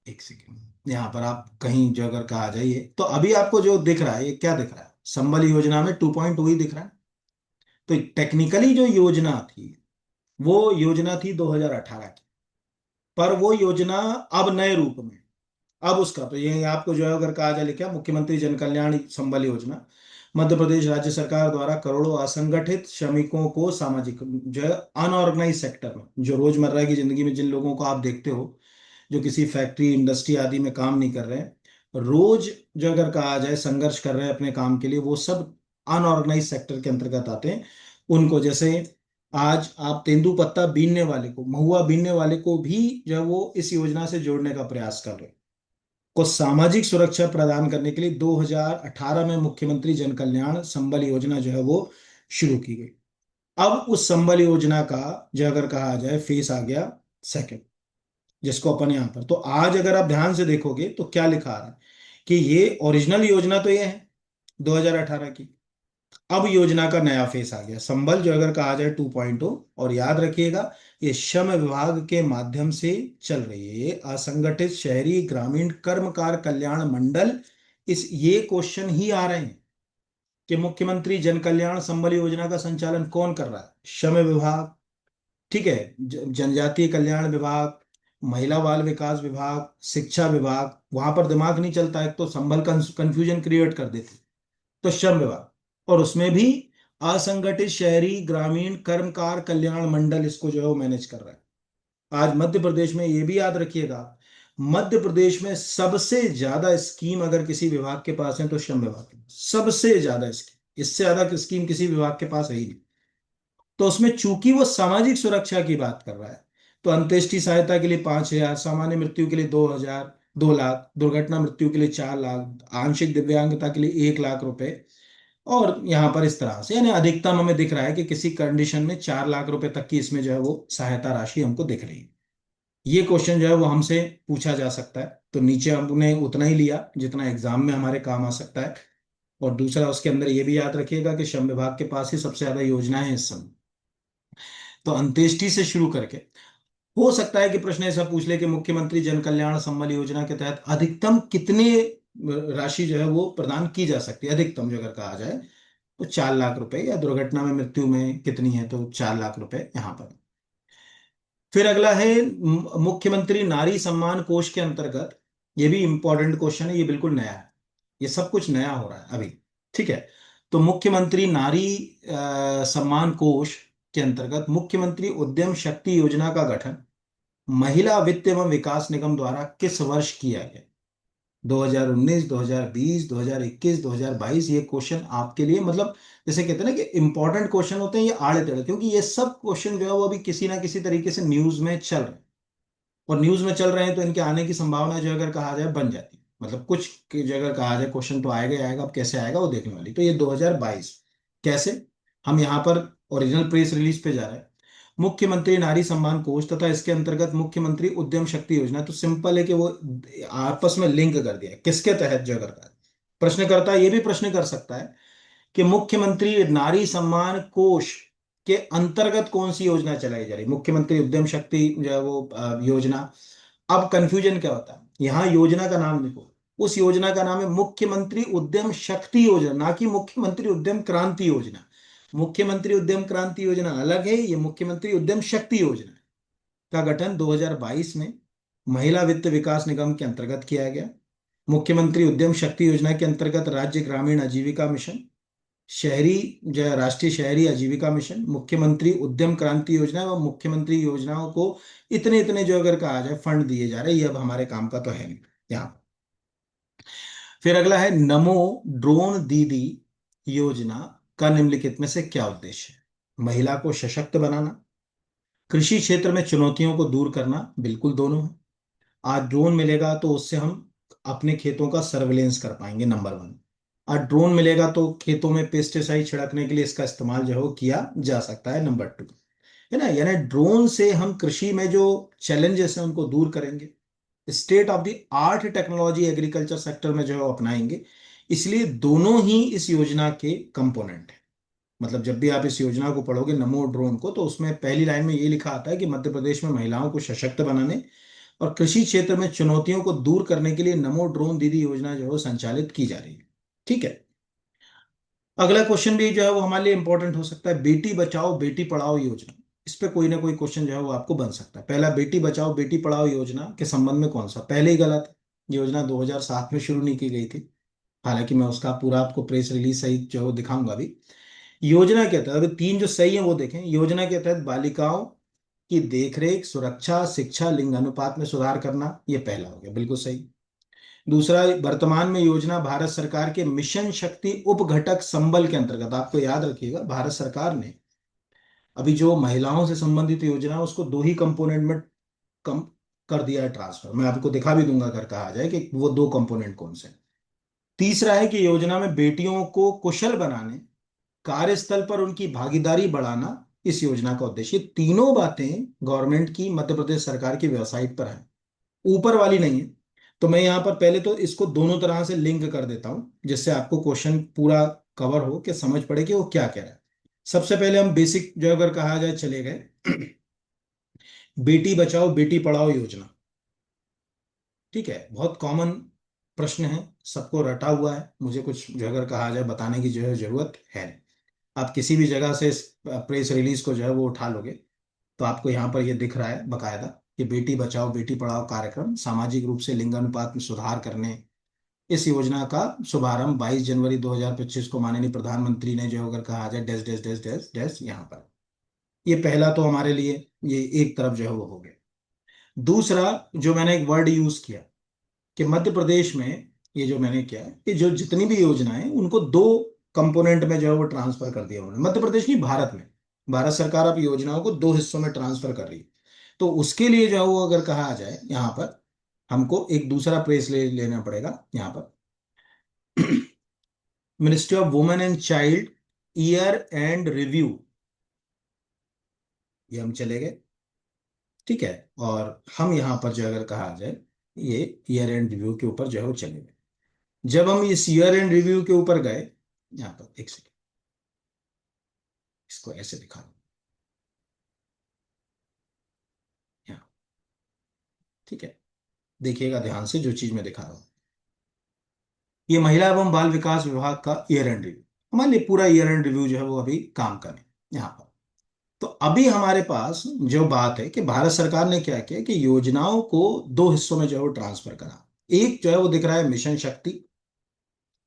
एक सेकेंड, यहाँ पर आप कहीं जो अगर कहा जाइए तो अभी आपको जो दिख रहा है ये क्या दिख रहा है, संबल योजना में 2.2 ही दिख रहा है। तो टेक्निकली जो योजना थी वो योजना थी 2018 की, पर वो योजना अब नए रूप में, अब उसका तो ये आपको जो है अगर कहा जाए क्या, मुख्यमंत्री जन कल्याण संबल योजना, मध्य प्रदेश राज्य सरकार द्वारा करोड़ों असंगठित श्रमिकों को सामाजिक जो है अनऑर्गेनाइज सेक्टर में, जो रोजमर्रा की जिंदगी में जिन लोगों को आप देखते हो जो किसी फैक्ट्री इंडस्ट्री आदि में काम नहीं कर रहे हैं, रोज जो अगर कहा जाए संघर्ष कर रहे हैं अपने काम के लिए, वो सब अनऑर्गेनाइज सेक्टर के अंतर्गत आते हैं। उनको जैसे आज आप तेंदुपत्ता बीनने वाले को, महुआ बीनने वाले को भी जो है वो इस योजना से जोड़ने का प्रयास कर रहे हैं, को सामाजिक सुरक्षा प्रदान करने के लिए 2018 में मुख्यमंत्री जन कल्याण संबल योजना जो है वो शुरू की गई। अब उस संबल योजना का जो अगर कहा जाए फेस आ गया सेकंड, जिसको अपन यहां पर, तो आज अगर आप ध्यान से देखोगे तो क्या लिखा आ रहा है कि ये ओरिजिनल योजना तो ये है 2018 की, अब योजना का नया फेस आ गया संबल जो अगर कहा जाए 2.0। और याद रखिएगा ये श्रम विभाग के माध्यम से चल रही है, ये असंगठित शहरी ग्रामीण कर्मकार कल्याण मंडल, इस ये क्वेश्चन ही आ रहे हैं कि मुख्यमंत्री जन कल्याण संबल योजना का संचालन कौन कर रहा है, श्रम विभाग, ठीक है, जनजातीय कल्याण विभाग, महिला बाल विकास विभाग, शिक्षा विभाग, वहां पर दिमाग नहीं चलता है तो संबल कंफ्यूजन क्रिएट कर देते, तो श्रम विभाग, और उसमें भी असंगठित शहरी ग्रामीण कर्मकार कल्याण मंडल इसको जो है वो मैनेज कर रहा है। आज मध्य प्रदेश में ये भी याद रखिएगा, मध्य प्रदेश में सबसे ज्यादा स्कीम अगर किसी विभाग के पास है तो श्रम विभाग के पास सबसे ज्यादा स्कीम, इससे ज्यादा स्कीम किसी विभाग के पास है ही नहीं। तो उसमें चूंकि वो सामाजिक सुरक्षा की बात कर रहा है, तो अंत्येष्टि सहायता के लिए 5,000, सामान्य मृत्यु के लिए 2,000, 2 लाख, दुर्घटना मृत्यु के लिए 4 लाख, आंशिक दिव्यांगता के लिए 1 लाख रुपए, और यहाँ पर इस तरह से यानी अधिकतम हमें दिख रहा है कि किसी कंडीशन में 4 लाख रुपए तक की इसमें जो है वो सहायता राशि हमको दिख रही है। ये क्वेश्चन जो है वो हमसे पूछा जा सकता है, तो नीचे हमने उतना ही लिया जितना एग्जाम में हमारे काम आ सकता है। और दूसरा उसके अंदर ये भी याद रखिएगा कि श्रम विभाग के पास ही सबसे ज्यादा योजनाएं हैं इस समय। तो अंत्येष्टि से शुरू करके हो सकता है कि प्रश्न ऐसा पूछ ले कि मुख्यमंत्री जन कल्याण संबल योजना के तहत अधिकतम कितने राशि जो है वो प्रदान की जा सकती है, अधिकतम जो अगर कहा जाए तो 4 लाख रुपए, या दुर्घटना में मृत्यु में कितनी है तो 4 लाख रुपए यहाँ पर। फिर अगला है मुख्यमंत्री नारी सम्मान कोष के अंतर्गत, ये भी इंपॉर्टेंट क्वेश्चन है, ये बिल्कुल नया है, ये सब कुछ नया हो रहा है अभी, ठीक है। तो मुख्यमंत्री नारी सम्मान कोष के अंतर्गत मुख्यमंत्री उद्यम शक्ति योजना का गठन महिला वित्त एवं विकास निगम द्वारा किस वर्ष किया गया, 2019, 2020, 2021, 2022, ये क्वेश्चन आपके लिए मतलब जैसे कहते हैं ना कि इंपॉर्टेंट क्वेश्चन होते हैं ये आड़े तेड़े, क्योंकि ये सब क्वेश्चन जो है वो अभी किसी ना किसी तरीके से न्यूज में चल रहे हैं, और न्यूज में चल रहे हैं तो इनके आने की संभावना जो अगर कहा जाए बन जाती है, मतलब कुछ की जो अगर कहा जाए क्वेश्चन तो आएगा ही आएगा, अब कैसे आएगा वो देखने वाली। तो ये 2022 कैसे, हम यहाँ पर ओरिजिनल प्रेस रिलीज पे जा रहे हैं, मुख्यमंत्री नारी सम्मान कोष तथा इसके अंतर्गत मुख्यमंत्री उद्यम शक्ति योजना, तो सिंपल है कि वो आपस में लिंक कर दिया है। किसके तहत जो करता है, प्रश्नकर्ता ये भी प्रश्न कर सकता है कि मुख्यमंत्री नारी सम्मान कोष के अंतर्गत कौन सी योजना चलाई जा रही, मुख्यमंत्री उद्यम शक्ति जो है वो योजना। अब कंफ्यूजन क्या होता है, यहाँ योजना का नाम लिखो, उस योजना का नाम है मुख्यमंत्री उद्यम शक्ति योजना, ना कि मुख्यमंत्री उद्यम क्रांति योजना। मुख्यमंत्री उद्यम क्रांति योजना अलग है, ये मुख्यमंत्री उद्यम शक्ति योजना का गठन 2022 में महिला वित्त विकास निगम के अंतर्गत किया गया। मुख्यमंत्री उद्यम शक्ति योजना के अंतर्गत राज्य ग्रामीण आजीविका मिशन, शहरी जो राष्ट्रीय शहरी आजीविका मिशन, मुख्यमंत्री उद्यम क्रांति योजना व मुख्यमंत्री योजनाओं को इतने इतने जो अगर कहा जाए फंड दिए जा रहे हैं, ये अब हमारे काम का तो है नहीं यहाँ। फिर अगला है नमो ड्रोन दीदी योजना का निम्नलिखित में से क्या उद्देश्य है, महिला को सशक्त बनाना, कृषि क्षेत्र में चुनौतियों को दूर करना, बिल्कुल दोनों है। आज ड्रोन मिलेगा तो उससे हम अपने खेतों का सर्वेलेंस कर पाएंगे, नंबर 1। आज ड्रोन मिलेगा तो खेतों में पेस्टिसाइड छिड़कने के लिए इसका इस्तेमाल जो है वो किया जा सकता है, नंबर 2, है ना। यानी ड्रोन से हम कृषि में जो चैलेंजेस हैं उनको दूर करेंगे, state of the art technology agriculture sector में जो है वो अपनाएंगे। इसलिए दोनों ही इस योजना के कंपोनेंट हैं, मतलब जब भी आप इस योजना को पढ़ोगे नमो ड्रोन को, तो उसमें पहली लाइन में ये लिखा आता है कि मध्य प्रदेश में महिलाओं को सशक्त बनाने और कृषि क्षेत्र में चुनौतियों को दूर करने के लिए नमो ड्रोन दीदी योजना जो है वो संचालित की जा रही है। ठीक है। अगला क्वेश्चन भी जो है वो हमारे लिए इंपॉर्टेंट हो सकता है, बेटी बचाओ बेटी पढ़ाओ योजना। इस पे कोई ना कोई क्वेश्चन जो है वो आपको बन सकता है। पहला, बेटी बचाओ बेटी पढ़ाओ योजना के संबंध में कौन सा, पहले ही गलत है। योजना 2007 में शुरू नहीं की गई थी। हालांकि मैं उसका पूरा आपको प्रेस रिलीज सहित जो है वो दिखाऊंगा अभी। योजना के तहत अभी तीन जो सही है वो देखें। योजना के तहत बालिकाओं की देखरेख, सुरक्षा, शिक्षा, लिंग अनुपात में सुधार करना, ये पहला हो गया, बिल्कुल सही। दूसरा, वर्तमान में योजना भारत सरकार के मिशन शक्ति उपघटक संबल के अंतर्गत, आपको याद रखिएगा भारत सरकार ने अभी जो महिलाओं से संबंधित योजना है उसको दो ही कंपोनेंट में कम कर दिया है ट्रांसफर। मैं आपको दिखा भी दूंगा अगर कहा जाए कि वो दो कंपोनेंट कौन से हैं। तीसरा है कि योजना में बेटियों को कुशल बनाने, कार्यस्थल पर उनकी भागीदारी बढ़ाना इस योजना का उद्देश्य। ये तीनों बातें गवर्नमेंट की, मध्य प्रदेश सरकार की वेबसाइट पर है, ऊपर वाली नहीं है। तो मैं यहां पर पहले तो इसको दोनों तरह से लिंक कर देता हूं, जिससे आपको क्वेश्चन पूरा कवर हो, कि समझ पड़े कि वो क्या कह रहा है। सबसे पहले हम बेसिक जो अगर कहा जाए चले गए, बेटी बचाओ बेटी पढ़ाओ योजना। ठीक है, बहुत कॉमन प्रश्न है, सबको रटा हुआ है, मुझे कुछ जो अगर कहा जाए बताने की जो है जरूरत है नहीं। आप किसी भी जगह से इस प्रेस रिलीज को जो है वो उठा लोगे तो आपको यहाँ पर ये दिख रहा है बकायदा कि बेटी बचाओ बेटी पढ़ाओ कार्यक्रम सामाजिक रूप से लिंग अनुपात में सुधार करने, इस योजना का शुभारंभ 22 जनवरी 2025 को माननीय प्रधानमंत्री ने जो अगर कहा जाए dash dash dash dash dash यहाँ पर। ये पहला तो हमारे लिए ये एक तरफ जो है वो हो गया। दूसरा, जो मैंने एक वर्ड यूज किया कि मध्य प्रदेश में, ये जो मैंने किया है कि जो जितनी भी योजनाएं उनको दो कंपोनेंट में जो है वो ट्रांसफर कर दिया उन्होंने, मध्य प्रदेश की, भारत में। भारत सरकार अब योजनाओं को दो हिस्सों में ट्रांसफर कर रही है। तो उसके लिए जो है वो अगर कहा जाए यहाँ पर, हमको एक दूसरा प्रेस लेना पड़ेगा यहाँ पर। Ministry of women and child year and review, ये हम चले गए। ठीक है। और हम यहाँ पर जो अगर कहा जाए, ये ईयर एंड रिव्यू के ऊपर जो है वो चले गए। जब हम इस ईयर एंड रिव्यू के ऊपर गए, यहाँ पर एक सेकेंड, इसको ऐसे दिखा दो यहाँ। ठीक है, देखिएगा ध्यान से जो चीज मैं दिखा रहा हूँ। ये महिला एवं बाल विकास विभाग का ईयर एंड रिव्यू, हमारे लिए पूरा ईयर एंड रिव्यू जो है वो अभी काम करें यहाँ पर। तो अभी हमारे पास जो बात है कि भारत सरकार ने क्या किया कि योजनाओं को दो हिस्सों में जो है वो ट्रांसफर करा। एक जो है वो दिख रहा है मिशन शक्ति।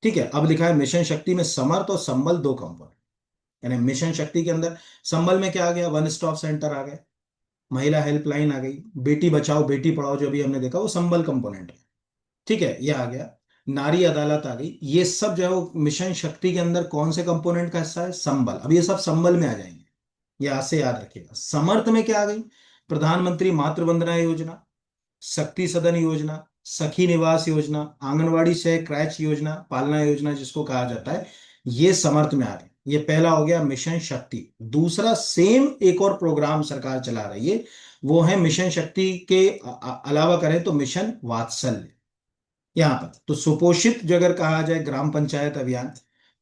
ठीक है, अब लिखा है मिशन शक्ति में समर्थ और संबल दो कंपोनेंट। यानी मिशन शक्ति के अंदर संबल में क्या आ गया, वन स्टॉप सेंटर आ गया, महिला हेल्पलाइन आ गई, बेटी बचाओ बेटी पढ़ाओ जो भी हमने देखा वो संबल कंपोनेंट है। ठीक है, ये आ गया, नारी अदालत आ गई, ये सब जो है वो मिशन शक्ति के अंदर कौन से कंपोनेंट का हिस्सा है, संबल। अब ये सब संबल में आ जाएंगे, ये आज से याद रखिएगा। समर्थ में क्या आ गई, प्रधानमंत्री मातृ वंदना योजना, शक्ति सदन योजना, सखी निवास योजना, आंगनवाड़ी सह क्रैच योजना, पालना योजना जिसको कहा जाता है, ये समर्थ में आ रहे हैं। ये पहला हो गया मिशन शक्ति। दूसरा, सेम एक और प्रोग्राम सरकार चला रही है, वो है मिशन शक्ति के अलावा करें तो मिशन वात्सल्य। यहाँ पर तो सुपोषित जो अगर कहा जाए, ग्राम पंचायत अभियान,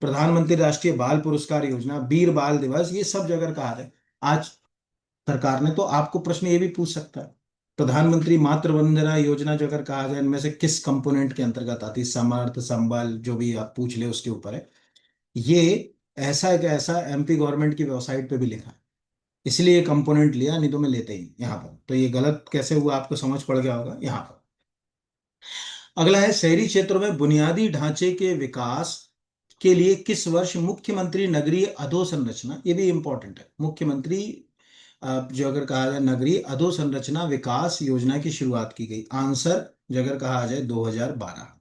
प्रधानमंत्री राष्ट्रीय बाल पुरस्कार योजना, वीर बाल दिवस, ये सब जो अगर कहा जाए आज सरकार ने, तो आपको प्रश्न ये भी पूछ सकता है, प्रधानमंत्री मातृ वंदना योजना जो अगर कहा जाए इनमें से किस कंपोनेंट के अंतर्गत आती है, समर्थ संबल जो भी आप पूछ ले उसके ऊपर है। ये ऐसा एक ऐसा एमपी गवर्नमेंट की वेबसाइट पे भी लिखा है, इसलिए ये कंपोनेंट लिया, नहीं तो मैं लेते ही यहाँ पर। तो ये गलत कैसे हुआ आपको समझ पड़ गया होगा यहाँ पर। अगला है, शहरी क्षेत्रों में बुनियादी ढांचे के विकास के लिए किस वर्ष मुख्यमंत्री नगरीय अधोसंरचना, ये भी इंपॉर्टेंट है, मुख्यमंत्री जो अगर कहा जाए नगरीय अधोसंरचना विकास योजना की शुरुआत की गई। आंसर जो अगर कहा जाए 2012।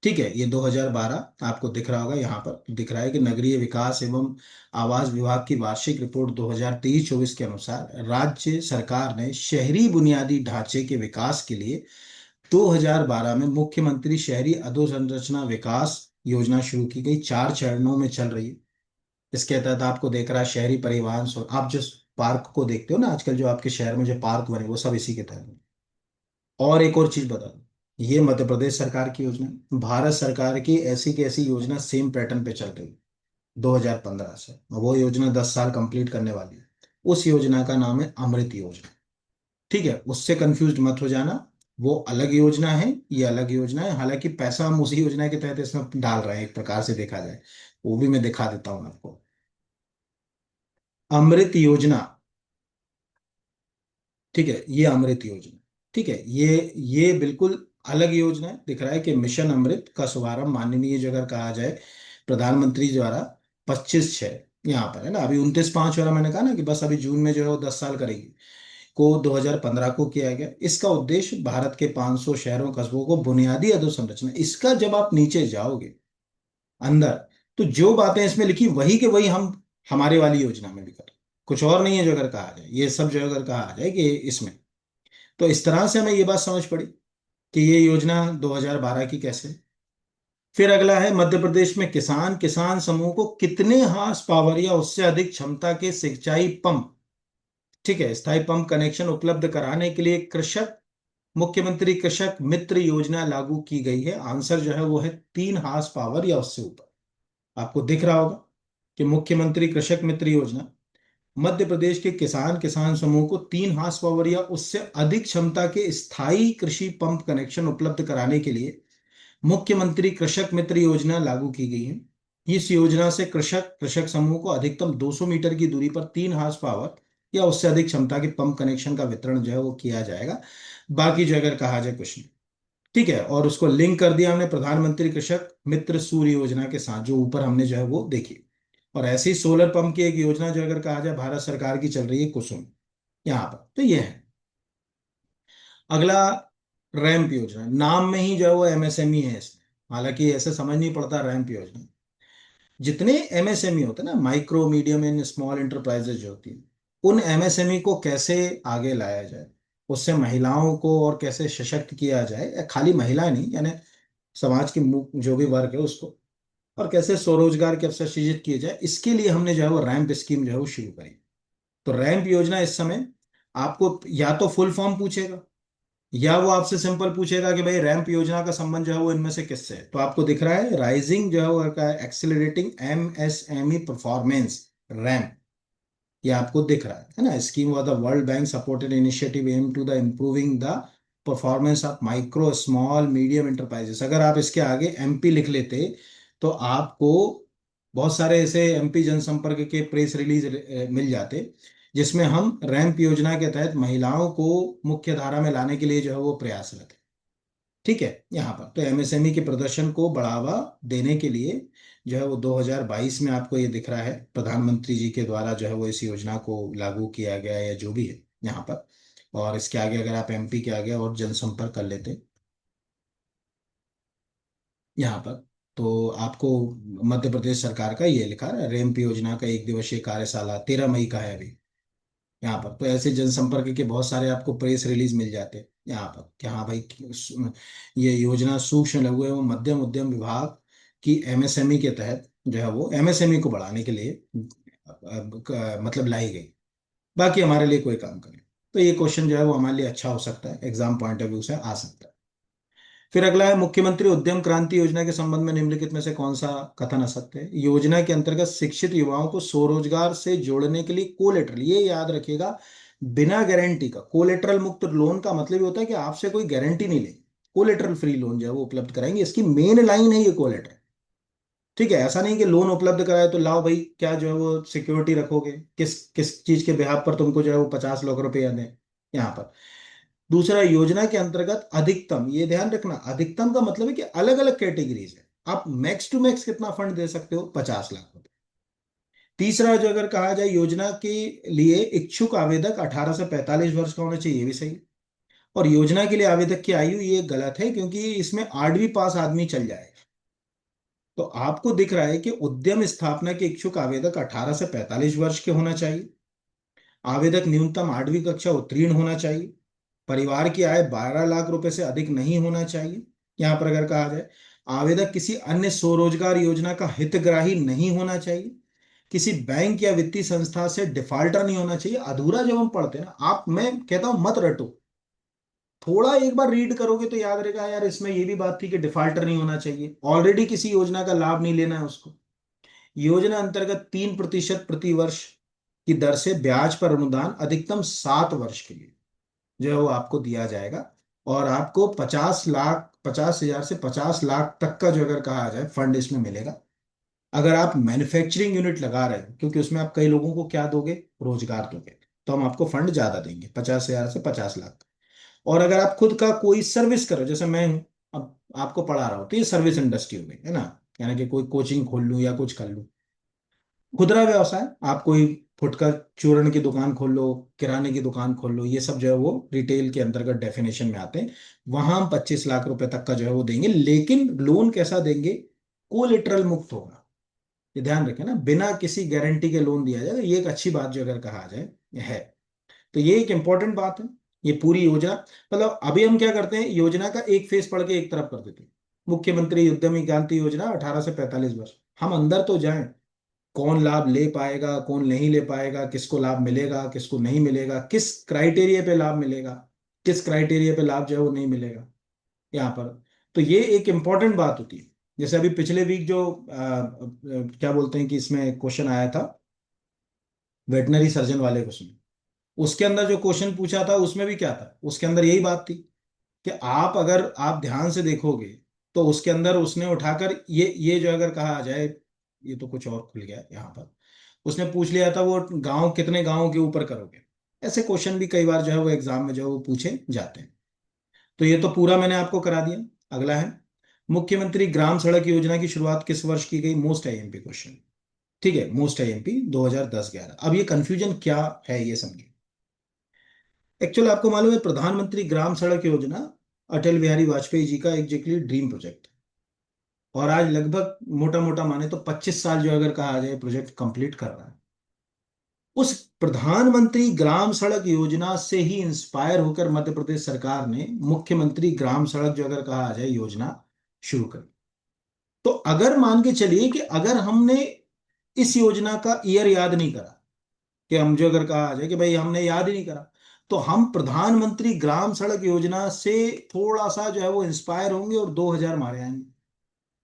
ठीक है, ये 2012 आपको दिख रहा होगा, यहाँ पर दिख रहा है कि नगरीय विकास एवं आवास विभाग की वार्षिक रिपोर्ट 2023-24 के अनुसार राज्य सरकार ने शहरी बुनियादी ढांचे के विकास के लिए 2012 में मुख्यमंत्री शहरी अधोसंरचना विकास योजना शुरू की गई, 4 चरणों में चल रही है। इसके तहत आपको देख रहा है शहरी परिवहन, आप जो पार्क को देखते हो ना आजकल, जो आपके शहर में जो पार्क बने वो सब इसी के तहत है। और एक और चीज बता दूं, ये मध्य प्रदेश सरकार की योजना है। भारत सरकार की ऐसी योजना सेम पैटर्न पे चल रही है। 2015 से, और वो योजना 10 साल कंप्लीट करने वाली है। उस योजना का नाम है अमृत योजना। ठीक है, उससे कंफ्यूज मत हो जाना। वो अलग योजना है, ये अलग योजना है। हालांकि पैसा हम उसी योजना के तहत इसमें डाल रहे हैं, एक प्रकार से देखा जाए। वो भी मैं दिखा देता हूँ आपको। अमृत योजना, ठीक है, ये अमृत योजना, ठीक है, ये बिल्कुल अलग योजना है। दिख रहा है कि मिशन अमृत का शुभारंभ माननीय जो अगर कहा जाए प्रधानमंत्री द्वारा 25/6, यहाँ पर है ना, अभी 29/5 वाला मैंने कहा ना कि बस अभी जून में जो है वो 10 साल करेगी, को 2015 को किया गया। इसका उद्देश्य भारत के 500 शहरों कस्बों को बुनियादी अधोसंरचना, इसका जब आप नीचे जाओगे अंदर, तो जो बातें इसमें लिखी वही के वही हम हमारे वाली योजना में भी करें। कुछ और नहीं है जो अगर कहा जाए, ये सब जो अगर कहा जाए कि इसमें, तो इस तरह से हमें ये बात समझ पड़ी कि ये योजना 2012 की कैसे। फिर अगला है, मध्य प्रदेश में किसान किसान समूह को कितने हार्स पावर या उससे अधिक क्षमता के सिंचाई पंप, ठीक है, स्थायी पंप कनेक्शन उपलब्ध कराने के लिए कृषक मुख्यमंत्री कृषक मित्र योजना लागू की गई है। आंसर जो है वो है 3 हार्स पावर या उससे ऊपर। आपको दिख रहा होगा कि मुख्यमंत्री कृषक मित्र योजना मध्य प्रदेश के किसान किसान समूह को 3 हार्स पावर या उससे अधिक क्षमता के स्थायी कृषि पंप कनेक्शन उपलब्ध कराने के लिए मुख्यमंत्री कृषक मित्र योजना लागू की गई है। इस योजना से कृषक कृषक समूह को अधिकतम 200 मीटर की दूरी पर 3 हार्स पावर या उससे अधिक क्षमता के पंप कनेक्शन का वितरण जो है वो किया जाएगा। बाकी जो अगर कहा जाए कुछ नहीं। ठीक है, और उसको लिंक कर दिया हमने प्रधानमंत्री कृषक मित्र सूर्य योजना के साथ, जो ऊपर हमने जो है वो देखी। और ऐसे ही सोलर पंप की एक योजना जो अगर कहा जाए भारत सरकार की चल रही है, कुसुम, यहाँ पर तो ये है। अगला, रैंप योजना, नाम में ही जो है वो एमएसएमई है इसमें। हालांकि ऐसे समझ नहीं पड़ता रैंप योजना। जितने एमएसएमई होते हैं ना, micro medium and small enterprises जो होती है, उन एमएसएमई को कैसे आगे लाया जाए, उससे महिलाओं को और कैसे सशक्त किया जाए, या खाली महिला नहीं, यानी समाज की जो भी वर्ग है उसको, और कैसे स्वरोजगार के अवसर सृजित किए जाए, इसके लिए हमने जो है वो रैंप स्कीम जो है वो शुरू करी। तो रैंप योजना इस समय आपको या तो फुल फॉर्म पूछेगा, या वो आपसे सिंपल पूछेगा कि भाई रैंप योजना का संबंध जो है वो इनमें से किससे है। तो आपको दिख रहा है राइजिंग जो है वो एक्सिलरेटिंग एमएसएमई परफॉर्मेंस, रैंप, ये आपको दिख रहा है ना। Scheme was the World Bank supported initiative aim to the improving the performance of micro small medium enterprises. अगर आप इसके आगे एमपी लिख लेते तो आपको बहुत सारे ऐसे एमपी जनसंपर्क के प्रेस रिलीज मिल जाते, जिसमें हम रैंप योजना के तहत महिलाओं को मुख्य धारा में लाने के लिए जो है वो प्रयासरत है। ठीक है, यहाँ पर तो एमएसएमई के प्रदर्शन को बढ़ावा देने के लिए जो है वो 2022 में आपको ये दिख रहा है प्रधानमंत्री जी के द्वारा जो है वो इस योजना को लागू किया गया है, या जो भी है यहाँ पर। और इसके आगे अगर आप एमपी के आगे और जनसंपर्क कर लेते यहाँ पर, तो आपको मध्य प्रदेश सरकार का ये लिखा है रेमप योजना का 1 दिवसीय कार्यशाला 13 मई का है अभी। यहाँ पर तो ऐसे जनसंपर्क के बहुत सारे आपको प्रेस रिलीज मिल जाते हैं यहाँ पर कि हाँ भाई ये योजना सूक्ष्म लघु एवं मध्यम उद्यम विभाग की एमएसएमई के तहत जो है वो एमएसएमई को बढ़ाने के लिए मतलब लाई गई। बाकी हमारे लिए कोई काम करे, तो ये क्वेश्चन जो है वो हमारे लिए अच्छा हो सकता है, एग्जाम पॉइंट ऑफ व्यू से आ सकता है। फिर अगला है, मुख्यमंत्री उद्यम क्रांति योजना के संबंध में निम्नलिखित में से कौन सा कथन असत्य है। योजना के अंतर्गत शिक्षित युवाओं को स्वरोजगार से जोड़ने के लिए कोलेटरल, ये याद रखिएगा, बिना गारंटी का कोलेटरल मुक्त लोन का मतलब ये होता है कि आपसे कोई गारंटी नहीं लेगी, कोलेटरल फ्री लोन जो है वो उपलब्ध कराएंगे। इसकी मेन लाइन है ये कोलेटरल। ठीक है, ऐसा नहीं कि लोन उपलब्ध कराए तो लाओ भाई क्या जो है वो सिक्योरिटी रखोगे, किस किस चीज के बिहाफ पर तुमको जो है वो 50 लाख रुपए दें यहाँ पर। दूसरा, योजना के अंतर्गत अधिकतम, ये ध्यान रखना, अधिकतम का मतलब है कि अलग अलग कैटेगरीज है, आप मैक्स टू मैक्स कितना फंड दे सकते हो, 50 लाख रुपए। तीसरा, जो अगर कहा जाए योजना के लिए इच्छुक आवेदक 18 से 45 वर्ष का होना चाहिए, ये भी सही। और योजना के लिए आवेदक की आयु, ये गलत है क्योंकि इसमें 8वीं पास आदमी चल जाएगा। तो आपको दिख रहा है कि उद्यम स्थापना के इच्छुक आवेदक 18 से 45 वर्ष के होना चाहिए, आवेदक न्यूनतम 8वीं कक्षा उत्तीर्ण होना चाहिए, परिवार की आय 12 लाख रुपए से अधिक नहीं होना चाहिए। यहां पर अगर कहा जाए, आवेदक किसी अन्य स्वरोजगार योजना का हितग्राही नहीं होना चाहिए, किसी बैंक या वित्तीय संस्था से डिफाल्टर नहीं होना चाहिए। अधूरा जब हम पढ़ते हैं ना, आप, मैं कहता हूं मत रटो, थोड़ा एक बार रीड करोगे तो याद रहेगा यार इसमें ये भी बात थी कि डिफाल्टर नहीं होना चाहिए, ऑलरेडी किसी योजना का लाभ नहीं लेना है उसको। योजना अंतर्गत 3% प्रति वर्ष की दर से ब्याज पर अनुदान अधिकतम 7 वर्ष के लिए जो है वो आपको दिया जाएगा। और आपको 50 लाख, 50,000 से 50 लाख तक का जो अगर कहा जाए फंड इसमें मिलेगा। अगर आप मैन्युफैक्चरिंग यूनिट लगा रहे हो, क्योंकि उसमें आप कई लोगों को क्या दोगे, रोजगार दोगे, तो हम आपको फंड ज्यादा देंगे, 50,000 से 50 लाख। और अगर आप खुद का कोई सर्विस करो, जैसे मैं हूं, अब आपको पढ़ा रहा हूं, तो ये सर्विस इंडस्ट्री हो गई है ना, यानी कि कोई कोचिंग खोल लूं या कुछ कर लूं, खुदरा व्यवसाय, आप कोई फुटकर चूर्ण की दुकान खोल लो, किराने की दुकान खोल लो, ये सब जो है वो रिटेल के अंतर्गत डेफिनेशन में आते हैं। वहां हम 25 लाख रुपए तक का जो है वो देंगे, लेकिन लोन कैसा देंगे, कोलेटरल मुक्त होगा। ये ध्यान रखें ना, बिना किसी गारंटी के लोन दिया जाएगा, ये एक अच्छी बात जो अगर कहा जाए है। तो ये एक इंपॉर्टेंट बात है। ये पूरी योजना, मतलब अभी हम क्या करते हैं, योजना का एक फेज पढ़ के एक तरफ कर देते हैं, मुख्यमंत्री उद्यमी क्रांति योजना 18 से 45 वर्ष। हम अंदर तो जाएं, कौन लाभ ले पाएगा, कौन नहीं ले पाएगा, किसको लाभ मिलेगा, किसको नहीं मिलेगा, किस क्राइटेरिया पे लाभ मिलेगा, किस क्राइटेरिया पे लाभ जो है वो नहीं मिलेगा यहाँ पर। तो ये एक इंपॉर्टेंट बात होती है। जैसे अभी पिछले वीक जो क्या बोलते हैं कि इसमें क्वेश्चन आया था, वेटनरी सर्जन वाले क्वेश्चन, उसके अंदर जो क्वेश्चन पूछा था उसमें भी क्या था, उसके अंदर यही बात थी कि आप अगर आप ध्यान से देखोगे, तो उसके अंदर उसने उठाकर ये जो अगर कहा जाए, ये तो कुछ और खुल गया है यहाँ पर, उसने पूछ लिया था वो गांव कितने गांवों के ऊपर करोगे। ऐसे क्वेश्चन भी कई बार जो है वो एग्जाम में जो है वो पूछे जाते हैं। तो ये तो पूरा मैंने आपको करा दिया। अगला है, मुख्यमंत्री ग्राम सड़क योजना की शुरुआत किस वर्ष की गई, मोस्ट आईएमपी क्वेश्चन। ठीक है, मोस्ट आईएमपी 2010-11। अब ये कंफ्यूजन क्या है ये समझिए। एक्चुअली आपको मालूम है, प्रधानमंत्री ग्राम सड़क योजना अटल बिहारी वाजपेयी जी का एग्जैक्टली ड्रीम प्रोजेक्ट है। और आज लगभग मोटा मोटा माने तो 25 साल जो अगर कहा जाए प्रोजेक्ट कंप्लीट कर रहा है। उस प्रधानमंत्री ग्राम सड़क योजना से ही इंस्पायर होकर मध्य प्रदेश सरकार ने मुख्यमंत्री ग्राम सड़क जो अगर कहा जाए योजना शुरू करी। तो अगर मान के चलिए कि अगर हमने इस योजना का ईयर याद नहीं करा, कि हम जो अगर कहा जाए कि भाई हमने याद ही नहीं करा, तो हम प्रधानमंत्री ग्राम सड़क योजना से थोड़ा सा जो है वो इंस्पायर होंगे और 2000 मारे आएंगे।